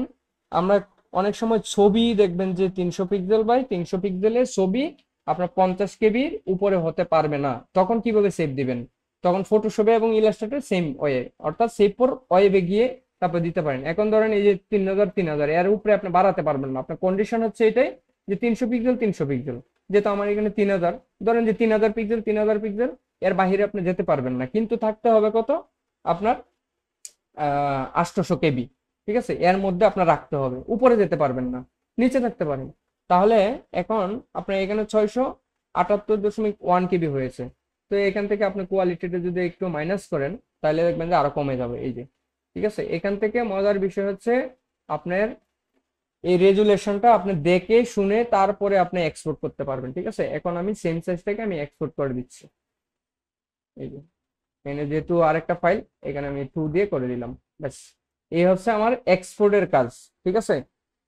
আমরা অনেক সময় ছবি দেখবেন যে 300 পিক্সেল বাই 300 পিক্সেলের ছবি আপনার 50 কেবির উপরে হতে পারবে না, তখন কিভাবে সেভ দিবেন, তখন ফটোশপে এবং ইলাস্ট্রেটর সেম ওয়ে, অর্থাৎ সেভ ফর ওয়েবে গিয়ে তারপর দিতে পারেন। এখন ধরেন এই যে 3000 এর উপরে আপনি বাড়াতে পারবেন না, আপনার কন্ডিশন হচ্ছে এটাই যে 300 পিক্সেল 300 পিক্সেল, যেহেতু আমার এখানে 3000, ধরেন যে 3000 পিক্সেল 3000 পিক্সেল, এর বাহিরে আপনি যেতে পারবেন না, কিন্তু থাকতে হবে কত আপনার 800 কেবি, ঠিক আছে, এর মধ্যে আপনার রাখতে হবে, উপরে যেতে পারবেন না, নিচে থাকতে পারেন। তাহলে এখন আপনার এখানে 678.1 কেবি হয়েছে। তো এখান থেকে আপনি কোয়ালিটিটা যদি একটু মাইনাস করেন তাহলে দেখবেন যে আরো কমে যাবে, এই যে, ঠিক আছে। এখান থেকে মজার বিষয় হচ্ছে আপনার এই রেজুলেশনটা আপনি দেখে শুনে তারপরে আপনি এক্সপোর্ট করতে পারবেন, ঠিক আছে। এখন আমি সেম সাইজটাকে আমি এক্সপোর্ট করে দিচ্ছি, এই যে, এখানে যেহেতু আরেকটা ফাইল, এখানে আমি 2 দিয়ে করে দিলাম, ব্যাস। এই হচ্ছে আমার এক্সপোর্টের কাজ, ঠিক আছে।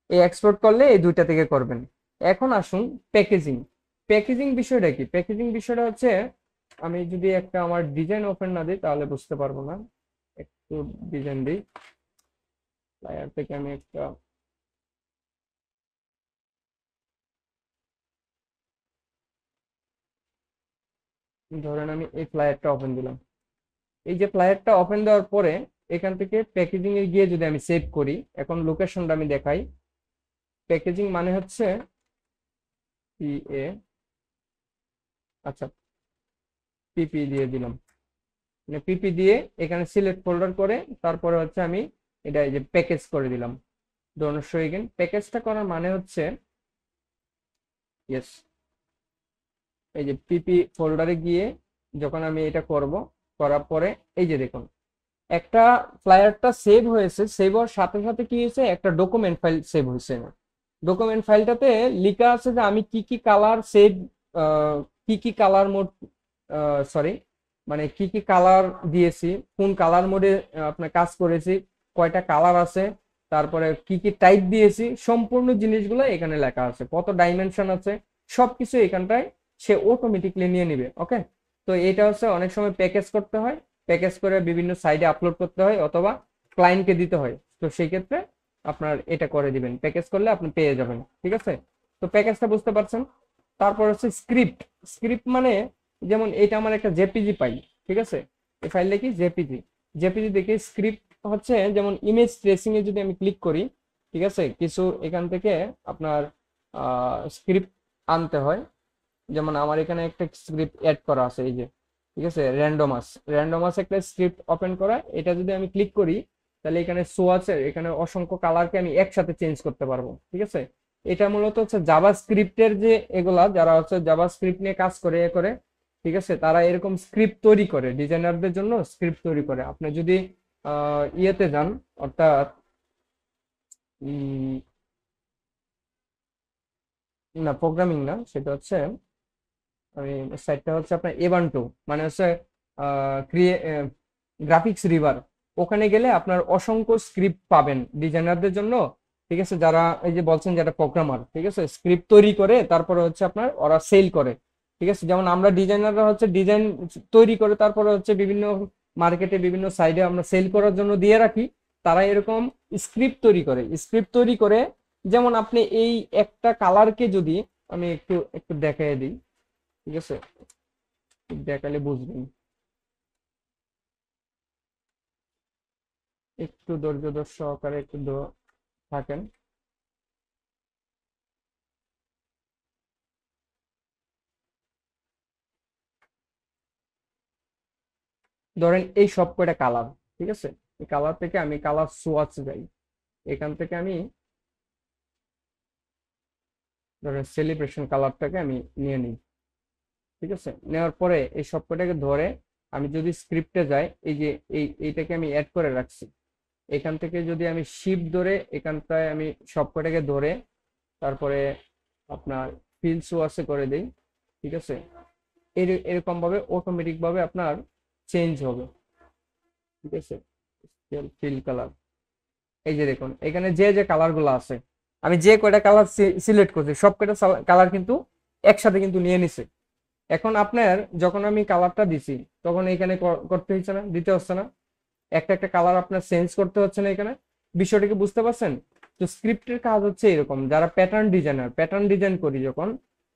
এই এক্সপোর্ট করলে এই দুইটা থেকে করবেন। এখন আসুন প্যাকেজিং। প্যাকেজিং বিষয়টা কি? প্যাকেজিং বিষয়টা হচ্ছে, আমি যদি একটা আমার ডিজাইন ওপেন না দিই তাহলে বুঝতে পারবো না। একটু ডিজাইন দিই, লায়ার থেকে আমি একটা, ধরেন আমি এই ফ্লায়ারটা ওপেন দিলাম। এই যে ফ্লায়ারটা ওপেন দেওয়ার পরে এখান থেকে প্যাকেজিং এ গিয়ে যদি আমি সেভ করি, এখন লোকেশনটা আমি দেখাই। প্যাকেজিং মানে হচ্ছে পিএ, আচ্ছা, পিপি দিয়ে দিলাম, মানে পিপি দিয়ে এখানে সিলেক্ট ফোল্ডার করে তারপরে হচ্ছে আমি এটা এই যে প্যাকেজ করে দিলাম। ধরুন শো এগেন, প্যাকেজটা করার মানে হচ্ছে, ইয়েস, এই যে পিপি ফোল্ডারে গিয়ে যখন আমি এটা করব, করার পরে এই যে দেখুন একটা ফ্লায়ারটা সেভ হয়েছে, সেভ হওয়ার সাথে সাথে কি হয়েছে, একটা ডকুমেন্ট ফাইল সেভ হয়েছে। ডকুমেন্ট ফাইলটাতে লেখা আছে যে আমি কি কি কালার সেভ, কি কি কালার মোড, সরি, মানে কি কি কালার দিয়েছি, কোন কালার মোডে আপনার কাজ করেছি, কয়টা কালার আছে, তারপরে কি কি টাইপ দিয়েছি, সম্পূর্ণ জিনিসগুলো এখানে লেখা আছে, কত ডাইমেনশন আছে, সবকিছু এখানটায় সে অটোমেটিকলি নিয়ে নিবে। ওকে, তো এটা হচ্ছে অনেক সময় প্যাকেজ করতে হয়, প্যাকেজ করে বিভিন্ন সাইডে আপলোড করতে হয় অথবা ক্লায়েন্টকে দিতে হয়। তো সেই ক্ষেত্রে আপনার এটা করে দিবেন, প্যাকেজ করলে আপনি পেয়ে যাবেন, ঠিক আছে। তো প্যাকেজটা বুঝতে পারছেন। তারপর হচ্ছে স্ক্রিপ্ট। স্ক্রিপ্ট মানে যেমন এটা আমার একটা জেপিজি ফাইল, ঠিক আছে, এই ফাইলটা কি জেপিজি। জেপিজি দেখে স্ক্রিপ্ট হচ্ছে যেমন ইমেজ ট্রেসিং এ যদি আমি ক্লিক করি, ঠিক আছে, কিছু এখান থেকে আপনার স্ক্রিপ্ট আনতে হয়। যেমন আমার এখানে একটা স্ক্রিপ্ট অ্যাড করা আছে, এই যে, ঠিক আছে, র্যান্ডমাস। র্যান্ডমাস একটা স্ক্রিপ্ট ওপেন করা, এটা যদি আমি ক্লিক করি তাহলে এখানে শো আছে, এখানে অসংখ্য কালারকে আমি একসাথে চেঞ্জ করতে পারবো, ঠিক আছে। এটা মূলত হচ্ছে জাভা স্ক্রিপ্টের যে এগুলা, যারা হচ্ছে জাভা স্ক্রিপ্ট নিয়ে কাজ করে করে, ঠিক আছে, তারা এরকম স্ক্রিপ্ট তৈরি করে, ডিজাইনারদের জন্য স্ক্রিপ্ট তৈরি করে। আপনি যদি ইয়েতে যান, অর্থাৎ না প্রোগ্রামিং না, সেটা হচ্ছে আমি সাইটটা হচ্ছে আপনার এবান্টো, মানে হচ্ছে গ্রাফিক্স রিভার। ওখানে গেলে আপনার অসংখ্য স্ক্রিপ্ট পাবেন ডিজাইনারদের জন্য, ঠিক আছে, যারা এই যে বলছেন যারা প্রোগ্রামার, ঠিক আছে, স্ক্রিপ্ট তৈরি করে তারপরে হচ্ছে আপনার ওরা সেল করে, ঠিক আছে। যেমন আমরা ডিজাইনাররা হচ্ছে ডিজাইন তৈরি করে তারপরে হচ্ছে বিভিন্ন মার্কেটে বিভিন্ন সাইডে আমরা সেল করার জন্য দিয়ে রাখি, তারা এরকম স্ক্রিপ্ট তৈরি করে। স্ক্রিপ্ট তৈরি করে, যেমন আপনি এই একটা কালারকে যদি আমি একটু একটু দেখাই দিই, ঠিক আছে, দেখালে বুঝবেন, একটু ধৈর্য ধর সহকারে একটু থাকেন। ধরেন এই সব কয়টা কালার, ঠিক আছে, এই কালার থেকে আমি কালার সোয়াচ যাই, এখান থেকে আমি ধরেন সেলিব্রেশন কালারটাকে আমি নিয়ে নিই, ঠিক আছে। নেওয়ার পরে এই সব কয়টাকে ধরে আমি যদি স্ক্রিপ্টে যাই, এই যে এইটাকে আমি অ্যাড করে রাখছি, এখান থেকে যদি আমি শিফট ধরে এখানটায় আমি সব কয়টাকে ধরে তারপরে আপনার ফিল সোয়াচে করে দিই, ঠিক আছে, এরকম ভাবে অটোমেটিক ভাবে আপনার চেঞ্জ হবে, ঠিক আছে। ফিল কালার, এই যে দেখুন এখানে যে যে কালার গুলো আছে, আমি যে কয়টা কালার সিলেক্ট করছি সব কয়টা কালার কিন্তু একসাথে কিন্তু নিয়ে নিছে। এখন আপনার যখন আমি কালারটা দিছি তখন এখানে করতে হচ্ছে না, দিতে হচ্ছে না, একটা একটা কালার আপনার চেঞ্জ করতে হচ্ছে না এখানে। বিষয়টাকে বুঝতে পারছেন? তো স্ক্রিপ্টের কাজ হচ্ছে এরকম, যারা প্যাটার্ন ডিজাইনার, প্যাটার্ন ডিজাইন করি যখন,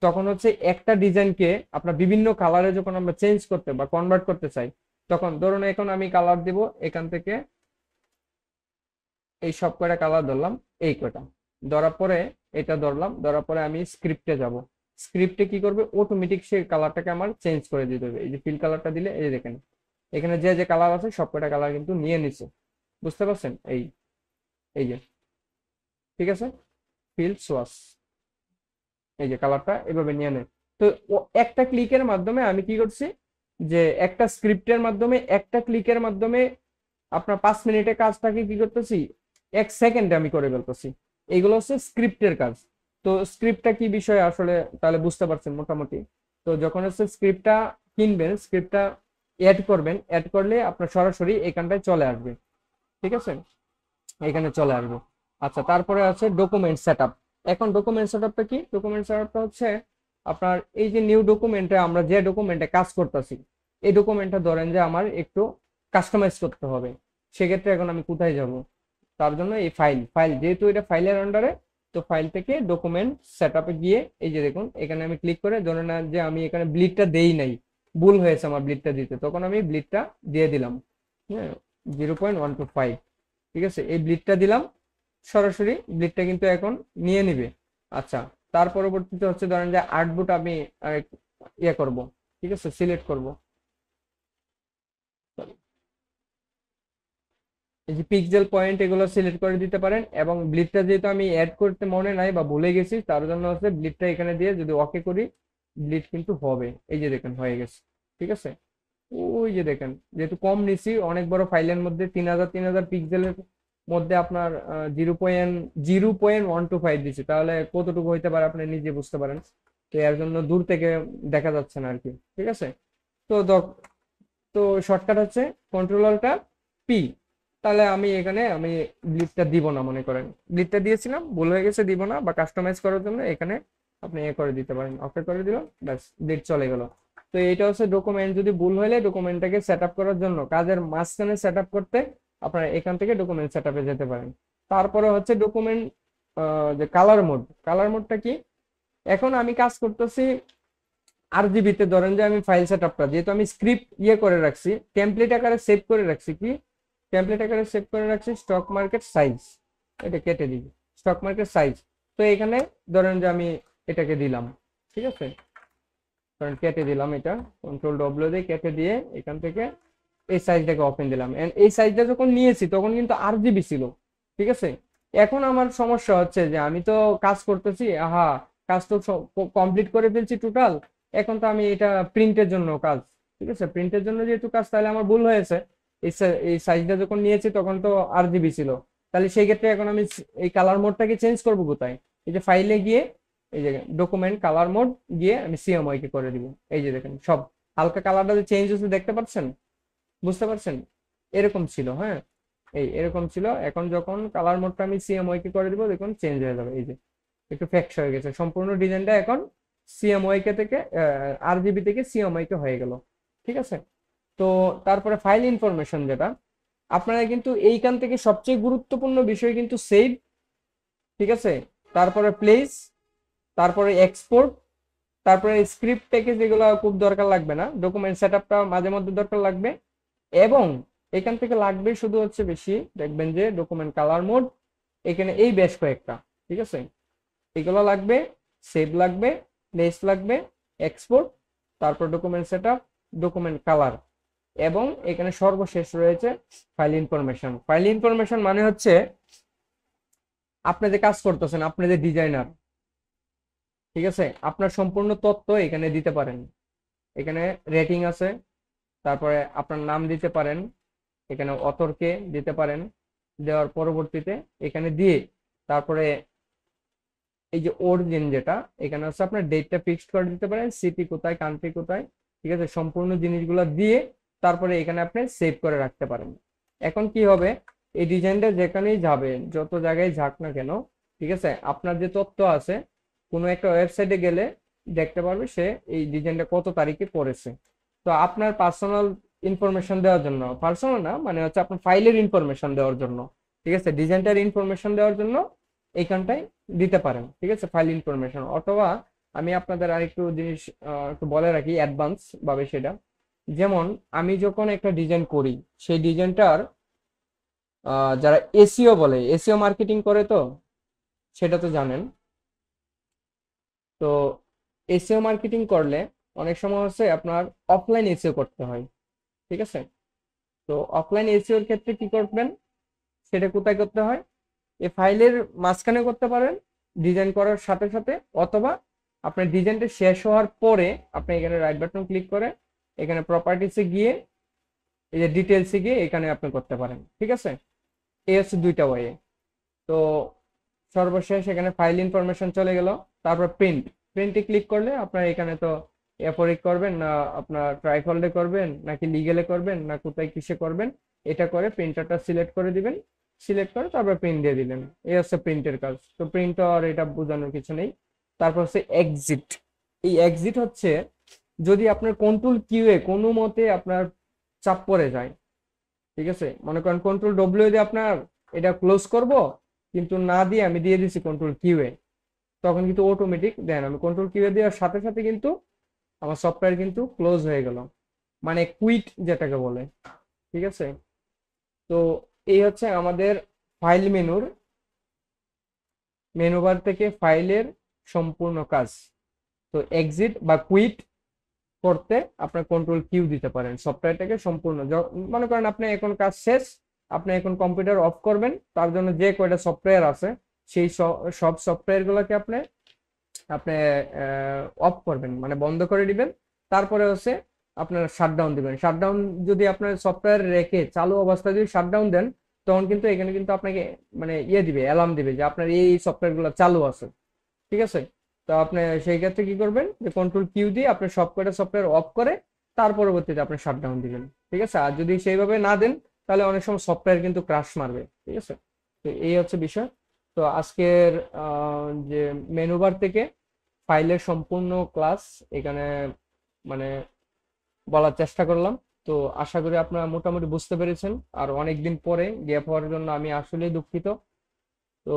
তখন হচ্ছে একটা ডিজাইনকে আপনার বিভিন্ন কালারে যখন আমরা চেঞ্জ করতে বা কনভার্ট করতে চাই, তখন ধরুন এখন আমি কালার দিব এখান থেকে, এই সব কয়টা কালার ধরলাম, এই কয়টা ধরার পরে এটা ধরলাম, ধরার পরে আমি স্ক্রিপ্টে যাব। স্ক্রিপ্টে কি করবে, অটোমেটিক সেই কালারটাকে আমার চেঞ্জ করে দিতে হবে। এই যে ফিল কালারটা দিলে এই যে দেখেন এখানে যে যে কালার আছে সব কয়টা কালার কিন্তু নিয়ে নিছে, বুঝতে পারছেন? এই এই যে, ঠিক আছে, ফিল সোয়াস, এই যে কালারটা এভাবে নিয়ে নেয়। তো একটা ক্লিকের মাধ্যমে আমি কি করছি, যে একটা স্ক্রিপ্টের মাধ্যমে, একটা ক্লিকের মাধ্যমে আপনার 5 মিনিটের কাজটাকে কি করতেছি 1 সেকেন্ডে আমি করে ফেলতেছি। এগুলো হচ্ছে স্ক্রিপ্টের কাজ। তো স্ক্রিপ্টটা কি বিষয় আসলে তাহলে বুঝতে পারছেন মোটামুটি। তো যখন হচ্ছে স্ক্রিপ্টটা কিনবেন, স্ক্রিপ্টটা অ্যাড করবেন, অ্যাড করলে আপনার সরাসরি এখানটায় চলে আসবে, ঠিক আছে, এখানে চলে আসবে। আচ্ছা, তারপরে আছে ডকুমেন্ট সেটআপ। এখন ডকুমেন্ট সেটআপটা কি? ডকুমেন্ট সেটআপটা হচ্ছে আপনার এই যে নিউ ডকুমেন্টে, আমরা যে ডকুমেন্টে কাজ করতেছি, এই ডকুমেন্টটা ধরেন যে আমার একটু কাস্টমাইজ করতে হবে। সেক্ষেত্রে এখন আমি কোথায় যাব? তার জন্য এই ফাইল যেহেতু এটা ফাইলের আন্ডারে, তো ফাইল থেকে ডকুমেন্ট সেটআপে গিয়ে এই যে দেখুন এখানে আমি ক্লিক করে, ধরে না যে আমি এখানে ব্লিডটা দেই নাই, ভুল হয়েছে আমার ব্লিডটা দিতে, তখন আমি ব্লিডটা দিয়ে দিলাম, হ্যাঁ, 0.125, ঠিক আছে, এই ব্লিডটা দিলাম, সরাসরি ব্লিডটা কিন্তু এখন নিয়ে নিবে। আচ্ছা, তার পরবর্তীতে হচ্ছে ধরেন যে আর্টবোর্ড আমি ইয়ে করব, ঠিক আছে, সিলেক্ট করব, এই যে পিক্সেল পয়েন্ট এগুলো সিলেক্ট করে দিতে পারেন। এবং ব্লিডটা যেহেতু আমি অ্যাড করতে মনে নাই বা ভুলে গেছি, তার জন্য হচ্ছে ব্লিডটা এখানে দিয়ে যদি ওকে করি, ব্লিড কিন্তু হবে, এই যে দেখেন হয়ে গেছে, ঠিক আছে। ওই যে দেখেন যেহেতু কম নিছি, অনেক বড় ফাইলের মধ্যে 3000 পিক্সেলের মধ্যে আপনার 0.125 দিচ্ছি, তাহলে কতটুকু হইতে পারে আপনি নিজে বুঝতে পারেন। তো এর জন্য দূর থেকে দেখা যাচ্ছে না আর কি, ঠিক আছে। তো তো শর্টকাট হচ্ছে কন্ট্রোলারটা পি। তাহলে আমি এখানে আমি ব্লিডটা দিব না, মনে করেন ব্লিডটা দিয়েছিলাম ভুল হয়ে গেছে, দিব না, বা কাস্টমাইজ করার জন্য এখানে আপনি এ করে দিতে পারেন, ওকে করে দিলাম, ব্যাস ব্লিড চলে গেল। তো এটা হচ্ছে ডকুমেন্ট, যদি ভুল হলে ডকুমেন্টটাকে সেট আপ করার জন্য, কাজের মাঝখানে সেট আপ করতে আপনারা এখান থেকে ডকুমেন্ট সেট আপে যেতে পারেন। তারপরে হচ্ছে ডকুমেন্ট যে কালার মোডটা কি? এখন আমি কাজ করতেছি আরজিবিতে, ধরেন যে আমি ফাইল সেটআপটা যেহেতু আমি স্ক্রিপ্ট ইয়ে করে রাখছি, টেমপ্লেট আকারে সেভ করে রাখছি, কি টেমপ্লেট আকারে সেভ করে রাখছি স্টক মার্কেট সাইজ, এটা কেটে দিই, স্টক মার্কেট সাইজ। তো এখানে ধরেন যে আমি এটাকে দিলাম, ঠিক আছে, কারণ কেটে দিলাম, এটা কন্ট্রোল ডব্লিউ দিয়ে কেটে দিয়ে এখান থেকে এই সাইজটাকে ওপেন দিলাম। এন্ড এই সাইজটা যখন নিয়েছি তখন কিন্তু আরজিবি ছিল, ঠিক আছে। এখন আমার সমস্যা হচ্ছে যে আমি তো কাজ করতেছি, কাজ তো কমপ্লিট করে ফেলছি টোটাল, এখন তো আমি এটা প্রিন্টের জন্য কাজ, ঠিক আছে, প্রিন্টের জন্য যেহেতু কাজ, তাহলে আমার ভুল হয়েছে। এই সাইজটা যখন নিয়েছি তখন তো আরজিবি ছিল, তাহলে সেই ক্ষেত্রে এখন আমি এই কালার মোডটাকে চেঞ্জ করবো কোথায়? এই যে ফাইলে গিয়ে এই যে ডকুমেন্ট কালার মোড গিয়ে আমি সিএমওয়াই কে করে দিব। এই যে দেখেন সব হালকা কালারটা যে চেঞ্জ হচ্ছে দেখতে পাচ্ছেন, বুঝতে পারছেন? এরকম ছিল, হ্যাঁ, এরকম ছিল। এখন যখন কালার মোডটা আমি সিএমওয়াই কে করে দিব, দেখুন চেঞ্জ হয়ে যাবে, এই যে একটু ফ্যাক্স হয়ে গেছে, সম্পূর্ণ ডিজাইনটা এখন সিএমওয়াই কে থেকে আরজিবি থেকে সিএমওয়াই কে হয়ে গেল, ঠিক আছে। তো তারপরে ফাইল ইনফরমেশন, যেটা আপনারা কিন্তু এইখান থেকে সবচেয়ে গুরুত্বপূর্ণ বিষয় কিন্তু সেভ, ঠিক আছে, তারপরে প্লেস, তারপরে এক্সপোর্ট, তারপরে স্ক্রিপ্ট প্যাকেজ, এগুলো খুব দরকার লাগবে না, ডকুমেন্ট সেটআপটা মাঝে মধ্যে দরকার লাগবে। এবং এখান থেকে লাগবে শুধু হচ্ছে বেশি, দেখবেন যে ডকুমেন্ট কালার মোড, এখানে এই বেশ কয়েকটা, ঠিক আছে, এগুলো লাগবে, সেভ লাগবে, প্লেস লাগবে, এক্সপোর্ট, তারপর ডকুমেন্ট সেটআপ, ডকুমেন্ট কালার, এবং এখানে সর্বশেষ রয়েছে ফাইল ইনফরমেশন। ফাইল ইনফরমেশন মানে হচ্ছে আপনি যে কাজ করতেছেন, আপনি যে ডিজাইনার, ঠিক আছে, আপনার সম্পূর্ণ তথ্য এখানে দিতে পারেন। এখানে রেটিং আছে, তারপরে আপনার নাম দিতে পারেন, এখানে অথরকে দিতে পারেন, দেওয়ার পরবর্তীতে এখানে দিয়ে তারপরে এই যে অরিজিন, যেটা এখানে হচ্ছে আপনার ডেটটা ফিক্সড করে দিতে পারেন, সিটি কোথায়, কান্ট্রি কোথায়, ঠিক আছে, সম্পূর্ণ জিনিসগুলো দিয়ে তারপরে এখানে আপনি সেভ করে রাখতে পারেন। এখন কি হবে, এই ডিজাইনটা যেখানেই যাবে, যত জায়গায় যাক না কেন, ঠিক আছে, আপনার যে তথ্য আছে কোনো একটা ওয়েবসাইটে গেলে দেখতে পারবে সে এই ডিজাইনটা কত তারিখে করেছে। তো আপনার পার্সোনাল ইনফরমেশন দেওয়ার জন্য, পার্সোনাল না মানে হচ্ছে আপনার ফাইলের ইনফরমেশন দেওয়ার জন্য, ঠিক আছে, ডিজাইনটার ইনফরমেশন দেওয়ার জন্য এইখানটায় দিতে পারেন, ঠিক আছে, ফাইল ইনফরমেশন। অথবা আমি আপনাদের আরেকটু জিনিস একটু বলে রাখি অ্যাডভান্স ভাবে সেটা, যেমন আমি যখন একটা ডিজাইন করি, সেই ডিজাইনটার যারা এসইও বলে, এসইও মার্কেটিং করে, তো সেটা তো জানেন। তো এসইও মার্কেটিং করলে অনেক সময় হচ্ছে আপনার অফলাইন এসইও করতে হয়, ঠিক আছে? তো অফলাইন এসইওর ক্ষেত্রে কি করবেন, সেটা কোথায় করতে হয়, এই ফাইলের মাঝখানে করতে পারেন ডিজাইন করার সাথে সাথে, অথবা আপনার ডিজাইনটা শেষ হওয়ার পরে আপনি এখানে রাইট বাটন ক্লিক করে এখানে প্রপার্টিসে গিয়ে এই যে ডিটেলসে গিয়ে এখানে আপনি করতে পারেন, ঠিক আছে? এই হচ্ছে দুইটা ওয়ে। তো সর্বশেষ এখানে ফাইল ইনফরমেশন চলে গেল। তারপর প্রিন্টে ক্লিক করলে আপনার এখানে তো এফোরিক করবেন না, আপনার ট্রাইফল্ডে করবেন নাকি লিগেলে করবেন না কোথায় কিসে করবেন, এটা করে প্রিন্টারটা সিলেক্ট করে দিবেন। সিলেক্ট করে তারপর প্রিন্ট দিয়ে দিলেন। এই হচ্ছে প্রিন্টের কাজ। তো প্রিন্ট আর এটা বোঝানোর কিছু নেই। তারপর হচ্ছে এক্সিট। এই এক্সিট হচ্ছে যদি আপনার কন্ট্রোল কিউএ কোনো মতে আপনার চাপ পড়ে যায়, ঠিক আছে? মনে করেন কন্ট্রোল ডব্লিউ দিয়ে আপনার এটা ক্লোজ করব, কিন্তু না দিয়ে আমি দিয়ে দিছি কন্ট্রোল কিউএ, তখন কিন্তু অটোমেটিক দেন আমি কন্ট্রোল কিউএ দেওয়ার সাথে সাথে কিন্তু আমার সফটওয়্যার কিন্তু ক্লোজ হয়ে গেল, মানে কুইট যেটাকে বলে, ঠিক আছে? তো এই হচ্ছে আমাদের ফাইল মেনু বার থেকে ফাইলের সম্পূর্ণ কাজ। তো এক্সিট বা কুইট করতে আপনার কন্ট্রোল কিউ দিতে পারেন সফটওয়্যারটাকে সম্পূর্ণ। মনে করেন আপনি এখন কাজ শেষ, আপনি এখন কম্পিউটার অফ করবেন, তার জন্য যে কয়টা সফটওয়্যার আছে সেই সব সফটওয়্যার গুলোকে আপনি আপনি অফ করবেন, মানে বন্ধ করে দিবেন। তারপরে হচ্ছে আপনার শাটডাউন দিবেন। শাটডাউন যদি আপনার সফটওয়্যার রেখে চালু অবস্থায় যদি শাটডাউন দেন, তখন কিন্তু এখানে কিন্তু আপনাকে মানে ইয়ে দিবে, অ্যালার্ম দিবে যে আপনার এই সফটওয়্যার গুলো চালু আছে, ঠিক আছে? তো আপনি সেই ক্ষেত্রে কি করবেন, যে কন্ট্রোল কিউ দিয়ে আপনি সব কয়টা সফটওয়্যার অফ করে তার পরবর্তীতে আপনি শাটডাউন দিবেন, ঠিক আছে? আর যদি সেইভাবে না দেন তাহলে অনেক সময় সফটওয়্যার কিন্তু ক্রাশ মারবে, ঠিক আছে? তো এই হচ্ছে বিষয়। তো আজকের যে মেনুবার থেকে ফাইলের সম্পূর্ণ ক্লাস এখানে মানে বলার চেষ্টা করলাম। তো আশা করি আপনারা মোটামুটি বুঝতে পেরেছেন। আর অনেকদিন পরে গ্যাপ হওয়ার জন্য আমি আসলেই দুঃখিত। তো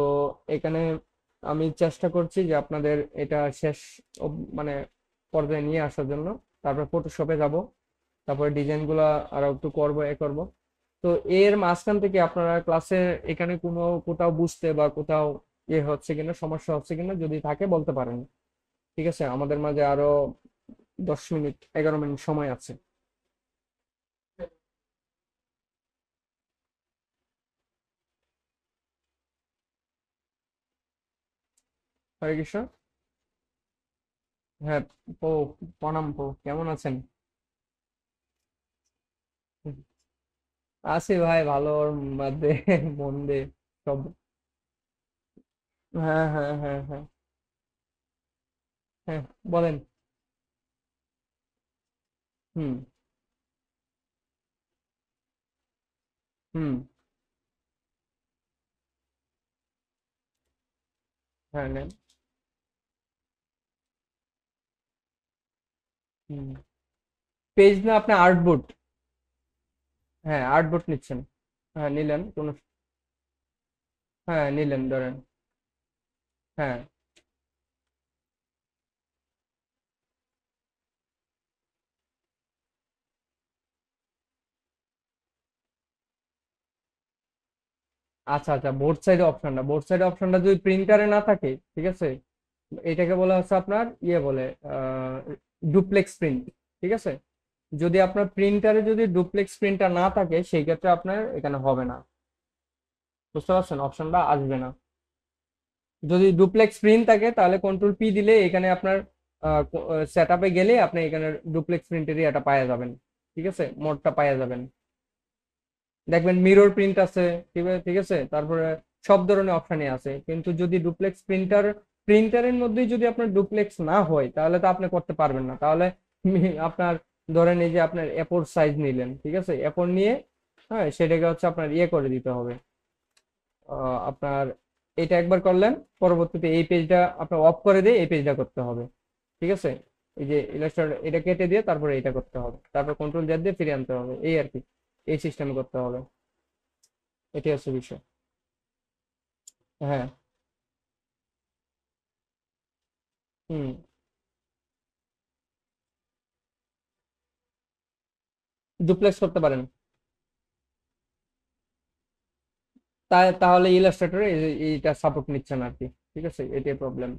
এখানে আমি চেষ্টা করছি যে আপনাদের এটা শেষ মানে পর্যায়ে নিয়ে আসার জন্য। তারপর ফটোশপে যাব, তারপরে ডিজাইন গুলা আরো একটু করবো, করব। তো এর মাঝখান থেকে আপনারা ক্লাসে এখানে কোনো কোথাও বুঝতে বা কোথাও হচ্ছে কিনা, সমস্যা হচ্ছে কিনা যদি থাকে বলতে পারেন, ঠিক আছে? আমাদের মাঝে আরো 10 মিনিট 11 মিনিট সময় আছে। হরে কৃষ্ণ। হ্যাঁ, পো, প্রণাম পো, কেমন আছেন? আছি ভাই, ভালোর মধ্যে মন্দে সব। হ্যাঁ, হ্যাঁ, হ্যাঁ, হ্যাঁ, হ্যাঁ, বলেন। হুম, হুম, হ্যাঁ, নেন। হুম, পেজ না, আপনি আর্টবোর্ড। হ্যাঁ, আর্টবোর্ড নিচ্ছেন। হ্যাঁ, নিলেন কোন? হ্যাঁ, নিলেন ধরেন। হ্যাঁ, আচ্ছা আচ্ছা, বোর্ড সাইড অপশনটা যদি প্রিন্টারে না থাকে, ঠিক আছে, এটাকে বলা হচ্ছে আপনার ইয়ে বলে ডুপ্লেক্স প্রিন্ট, ঠিক আছে? যদি আপনার প্রিন্টারে যদি ডুপ্লেক্স প্রিন্টার না থাকে সেই ক্ষেত্রে আপনার এখানে হবে না, বুঝতে পারছেন? অপশনটা আসবে না। যদি ডুপ্লেক্স প্রিন্ট থাকে তাহলে কন্ট্রোল পি দিলে এখানে আপনার সেট আপে গেলে আপনি এখানে ডুপ্লেক্স প্রিন্টেরই এটা পাওয়া যাবেন, ঠিক আছে? মোডটা পাওয়া যাবেন। দেখবেন মিরর প্রিন্ট আছে, ঠিক আছে, ঠিক আছে? তারপরে সব ধরনের অপশনই আছে, কিন্তু যদি ডুপ্লেক্স প্রিন্টারের মধ্যেই যদি আপনার ডুপ্লেক্স না হয় তাহলে তো আপনি করতে পারবেন না। তাহলে আপনার ধরেন এই যে আপনার এ4 সাইজ নিলেন, ঠিক আছে? এ4 নিয়ে হ্যাঁ সেটাকে হচ্ছে আপনার ইয়ে করে দিতে হবে। আপনার এটা একবার করলেন, পরবর্তীতে এই পেজটা আপনার অফ করে দিয়ে এই পেজটা করতে হবে, ঠিক আছে? এই যে ইলাস্ট্রেটর এটা কেটে দিয়ে তারপরে এটা করতে হবে, তারপর কন্ট্রোল জেড দিয়ে ফিরে আনতে হবে, এই আর কি। এই সিস্টেমে করতে হবে। এটাই হচ্ছে বিষয়। হ্যাঁ। হুম। ডুপ্লেক্স করতে পারেন। তাই তাহলে ইলাস্ট্রেটর এইটা সাপোর্ট নিচ্ছে না আর কি। ঠিক আছে, এটাই প্রবলেম।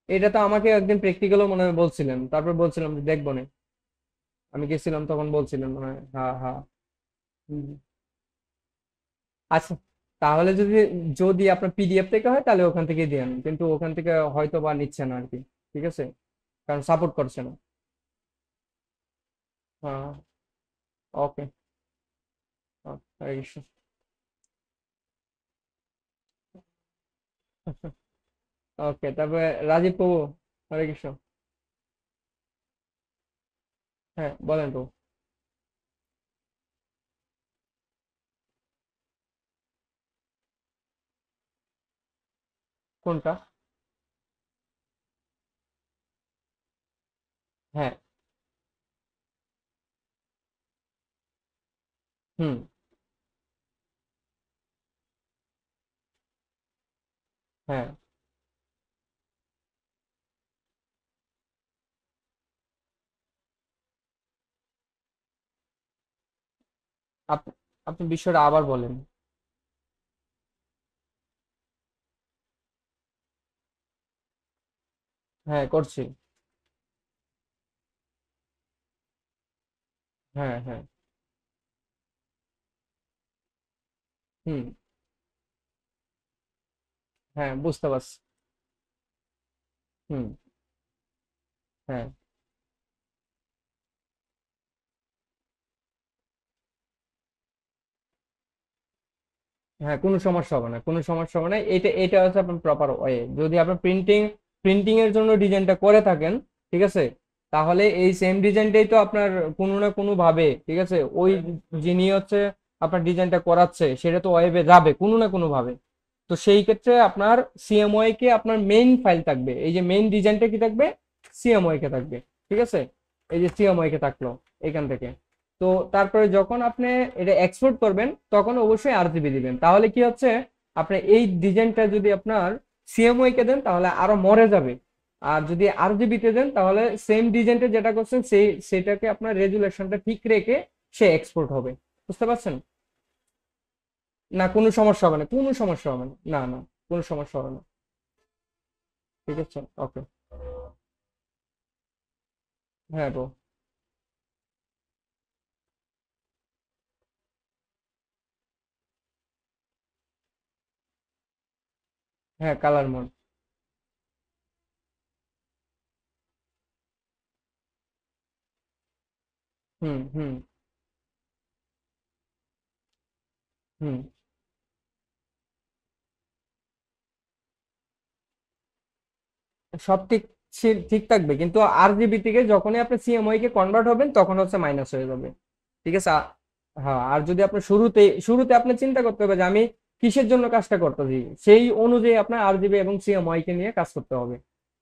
এটা তো আমাকে একদিন প্র্যাকটিক্যালও মনে হয় বলছিলেন, তারপর বলছিলাম যে দেখবো না। আমি গেছিলাম তখন বলছিলেন মনে হয়, হ্যাঁ হ্যাঁ। হুম। আচ্ছা, তাহলে যদি যদি আপনার পিডিএফ থেকে হয় তাহলে ওখান থেকে দেন, কিন্তু ওখান থেকে হয়তো বা নিচ্ছে না আর কি। ঠিক আছে, কারণ সাপোর্ট করছে না। হ্যাঁ। ওকে। হরে কৃষ্ণ। ওকে, তারপরে রাজীব প্রভু। হরে কৃষ্ণ। হ্যাঁ বলেন প্রভু। কোনটা? হ্যাঁ। হুম। হ্যাঁ। আপনি আপনি বিষয়টা আবার বলেন। হ্যাঁ করছি। হ্যাঁ হ্যাঁ। হুম। হ্যাঁ বুঝতে পারছি। হুম। হ্যাঁ। হ্যাঁ কোনো সমস্যা হবে না, কোনো সমস্যা হবে না। এটা এটা হচ্ছে আপনার প্রপার ওয়ে। যদি আপনার প্রিন্টিং এর জন্য ডিজাইনটা করে থাকেন, ঠিক আছে, তাহলে এই সেম ডিজাইনটাই তো আপনার কোনো না কোনো ভাবে, ঠিক আছে, ওই যিনি হচ্ছে আপনার ডিজাইনটা করাচ্ছে সেটা তো ওয়েবে যাবে কোনো না কোনো ভাবে। তো সেই ক্ষেত্রে আপনার সিএমওয়াই কে আপনার মেইন ফাইল থাকবে, এই যে মেইন ডিজাইনটা কি থাকবে, সিএমওয়াই কে থাকবে। ঠিক আছে, এই যে সিএমওয়াই কে থাকলো এখান থেকে। তো তারপরে যখন আপনি এটা এক্সপোর্ট করবেন তখন অবশ্যই আরজিবি দিবেন, তাহলে কি হচ্ছে, আপনি এই ডিজাইনটা যদি আপনার সিএমওয়াই কে দেন তাহলে আরো মরে যাবে। আর যদি আরজিবি তে দেন তাহলে সেম ডিজাইনটা যেটা করছেন সেটাকে আপনার রেজুলেশনটা ঠিক রেখে সে এক্সপোর্ট হবে। বুঝতে পারছেন? না কোনো সমস্যা হবে না, কোনো সমস্যা হবে না, না না, কোনো সমস্যা হবে না। ঠিক আছে। ওকে। হ্যাঁ ব্রো। হ্যাঁ কালার মোড। হুম হুম। হুম। সব ঠিক ঠিক থাকবে, কিন্তু আরজিবি থেকে যখনই আপনি সিএমওয়াই কে কনভার্ট হবেন তখন হচ্ছে মাইনাস হয়ে যাবে। ঠিক আছে। হ্যাঁ, আর যদি আপনি শুরুতে শুরুতে আপনি চিন্তা করতে হবে যে আমি কিসের জন্য কাজটা করতেছি, সেই অনুযায়ী আপনার আরজিবি এবং সিএমওয়াই কে নিয়ে কাজ করতে হবে।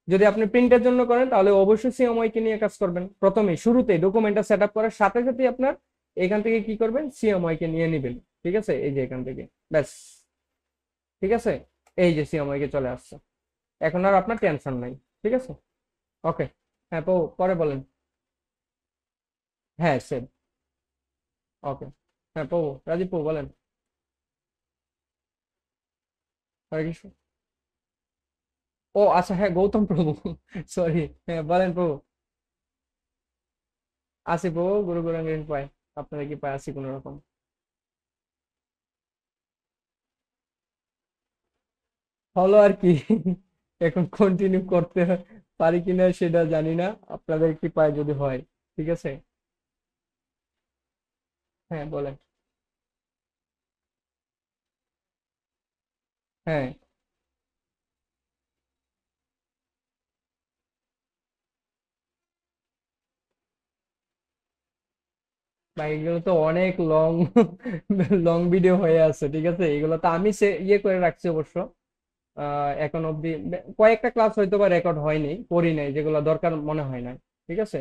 যদি আপনি প্রিন্টের জন্য করেন তাহলে অবশ্যই সিএমওয়াই কে নিয়ে কাজ করবেন, প্রথমে শুরুতে ডকুমেন্টটা সেট আপ করার সাথে সাথে আপনার এখান থেকে কি করবেন, সিএমওয়াই কে নিয়ে নেবেন। ঠিক আছে, এই যে এখান থেকে, ব্যাস। ঠিক আছে, এই যে সিএমওয়াই কে চলে আসছে, এখন আর আপনার টেনশন নাই। ঠিক আছে। ওকে। হ্যাঁ পরে বলেন। হ্যাঁ সেম। ওকে। হ্যাঁ রাজীব বলেন। হরে কৃষ্ণ। ও আচ্ছা, হ্যাঁ গৌতম প্রভু। সরি। হ্যাঁ বলেন প্রভু। আসি প্রভু, গুরু গৌরাঙ্গের পায়, আপনাদের কি পায় আসি কোন রকম। হলো আর কি। এখন কন্টিনিউ করতে পারি কিনা সেটা জানি না, আপনাদের কি পায় যদি হয়। ঠিক আছে। হ্যাঁ বলেন। হ্যাঁ ভাই, এগুলো তো অনেক লং লং ভিডিও হয়ে আছে। ঠিক আছে, এগুলো তো আমি ইয়ে করে রাখছি অবশ্য। এখন অব্দি কয়েকটা ক্লাস হয়তো বা রেকর্ড হয়নি, করি নাই, যেগুলো দরকার মনে হয় না। ঠিক আছে,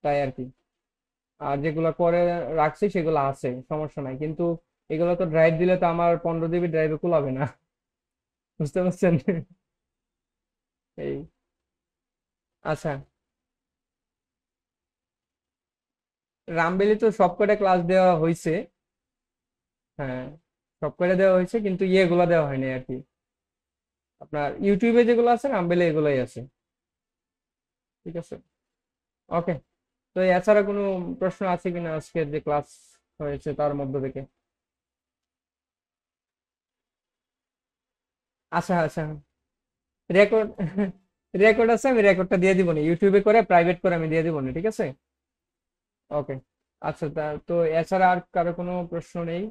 তাই আর কি। আর যেগুলো করে রাখছি সেগুলো আছে, সমস্যা নাই, কিন্তু এগুলো তো ড্রাইভ দিলে তো আমার 15 জিবি ড্রাইভে কুলাবে না। বুঝতে পারছেন? এই। আচ্ছা। রামবেলি তো সব কটা ক্লাস দেওয়া হয়েছে। হ্যাঁ, সব কটা দেওয়া হয়েছে, কিন্তু ইয়েগুলো দেওয়া হয়নি আর কি। আপনার ইউটিউবে যেগুলো আছে রামবেলি এগুলোই আছে। ঠিক আছে। ওকে। তো এছাড়া কোনো প্রশ্ন আছে কিনা আজকের যে ক্লাস হয়েছে তার মধ্য থেকে? আচ্ছা আচ্ছা। রেকর্ড রেকর্ড আছে, আমি রেকর্ডটা দিয়ে দিব না, ইউটিউবে করে প্রাইভেট করে আমি দিয়ে দিব না, ঠিক আছে। ওকে। আচ্ছা, তো এছাড়া আর কারো কোনো প্রশ্ন নেই?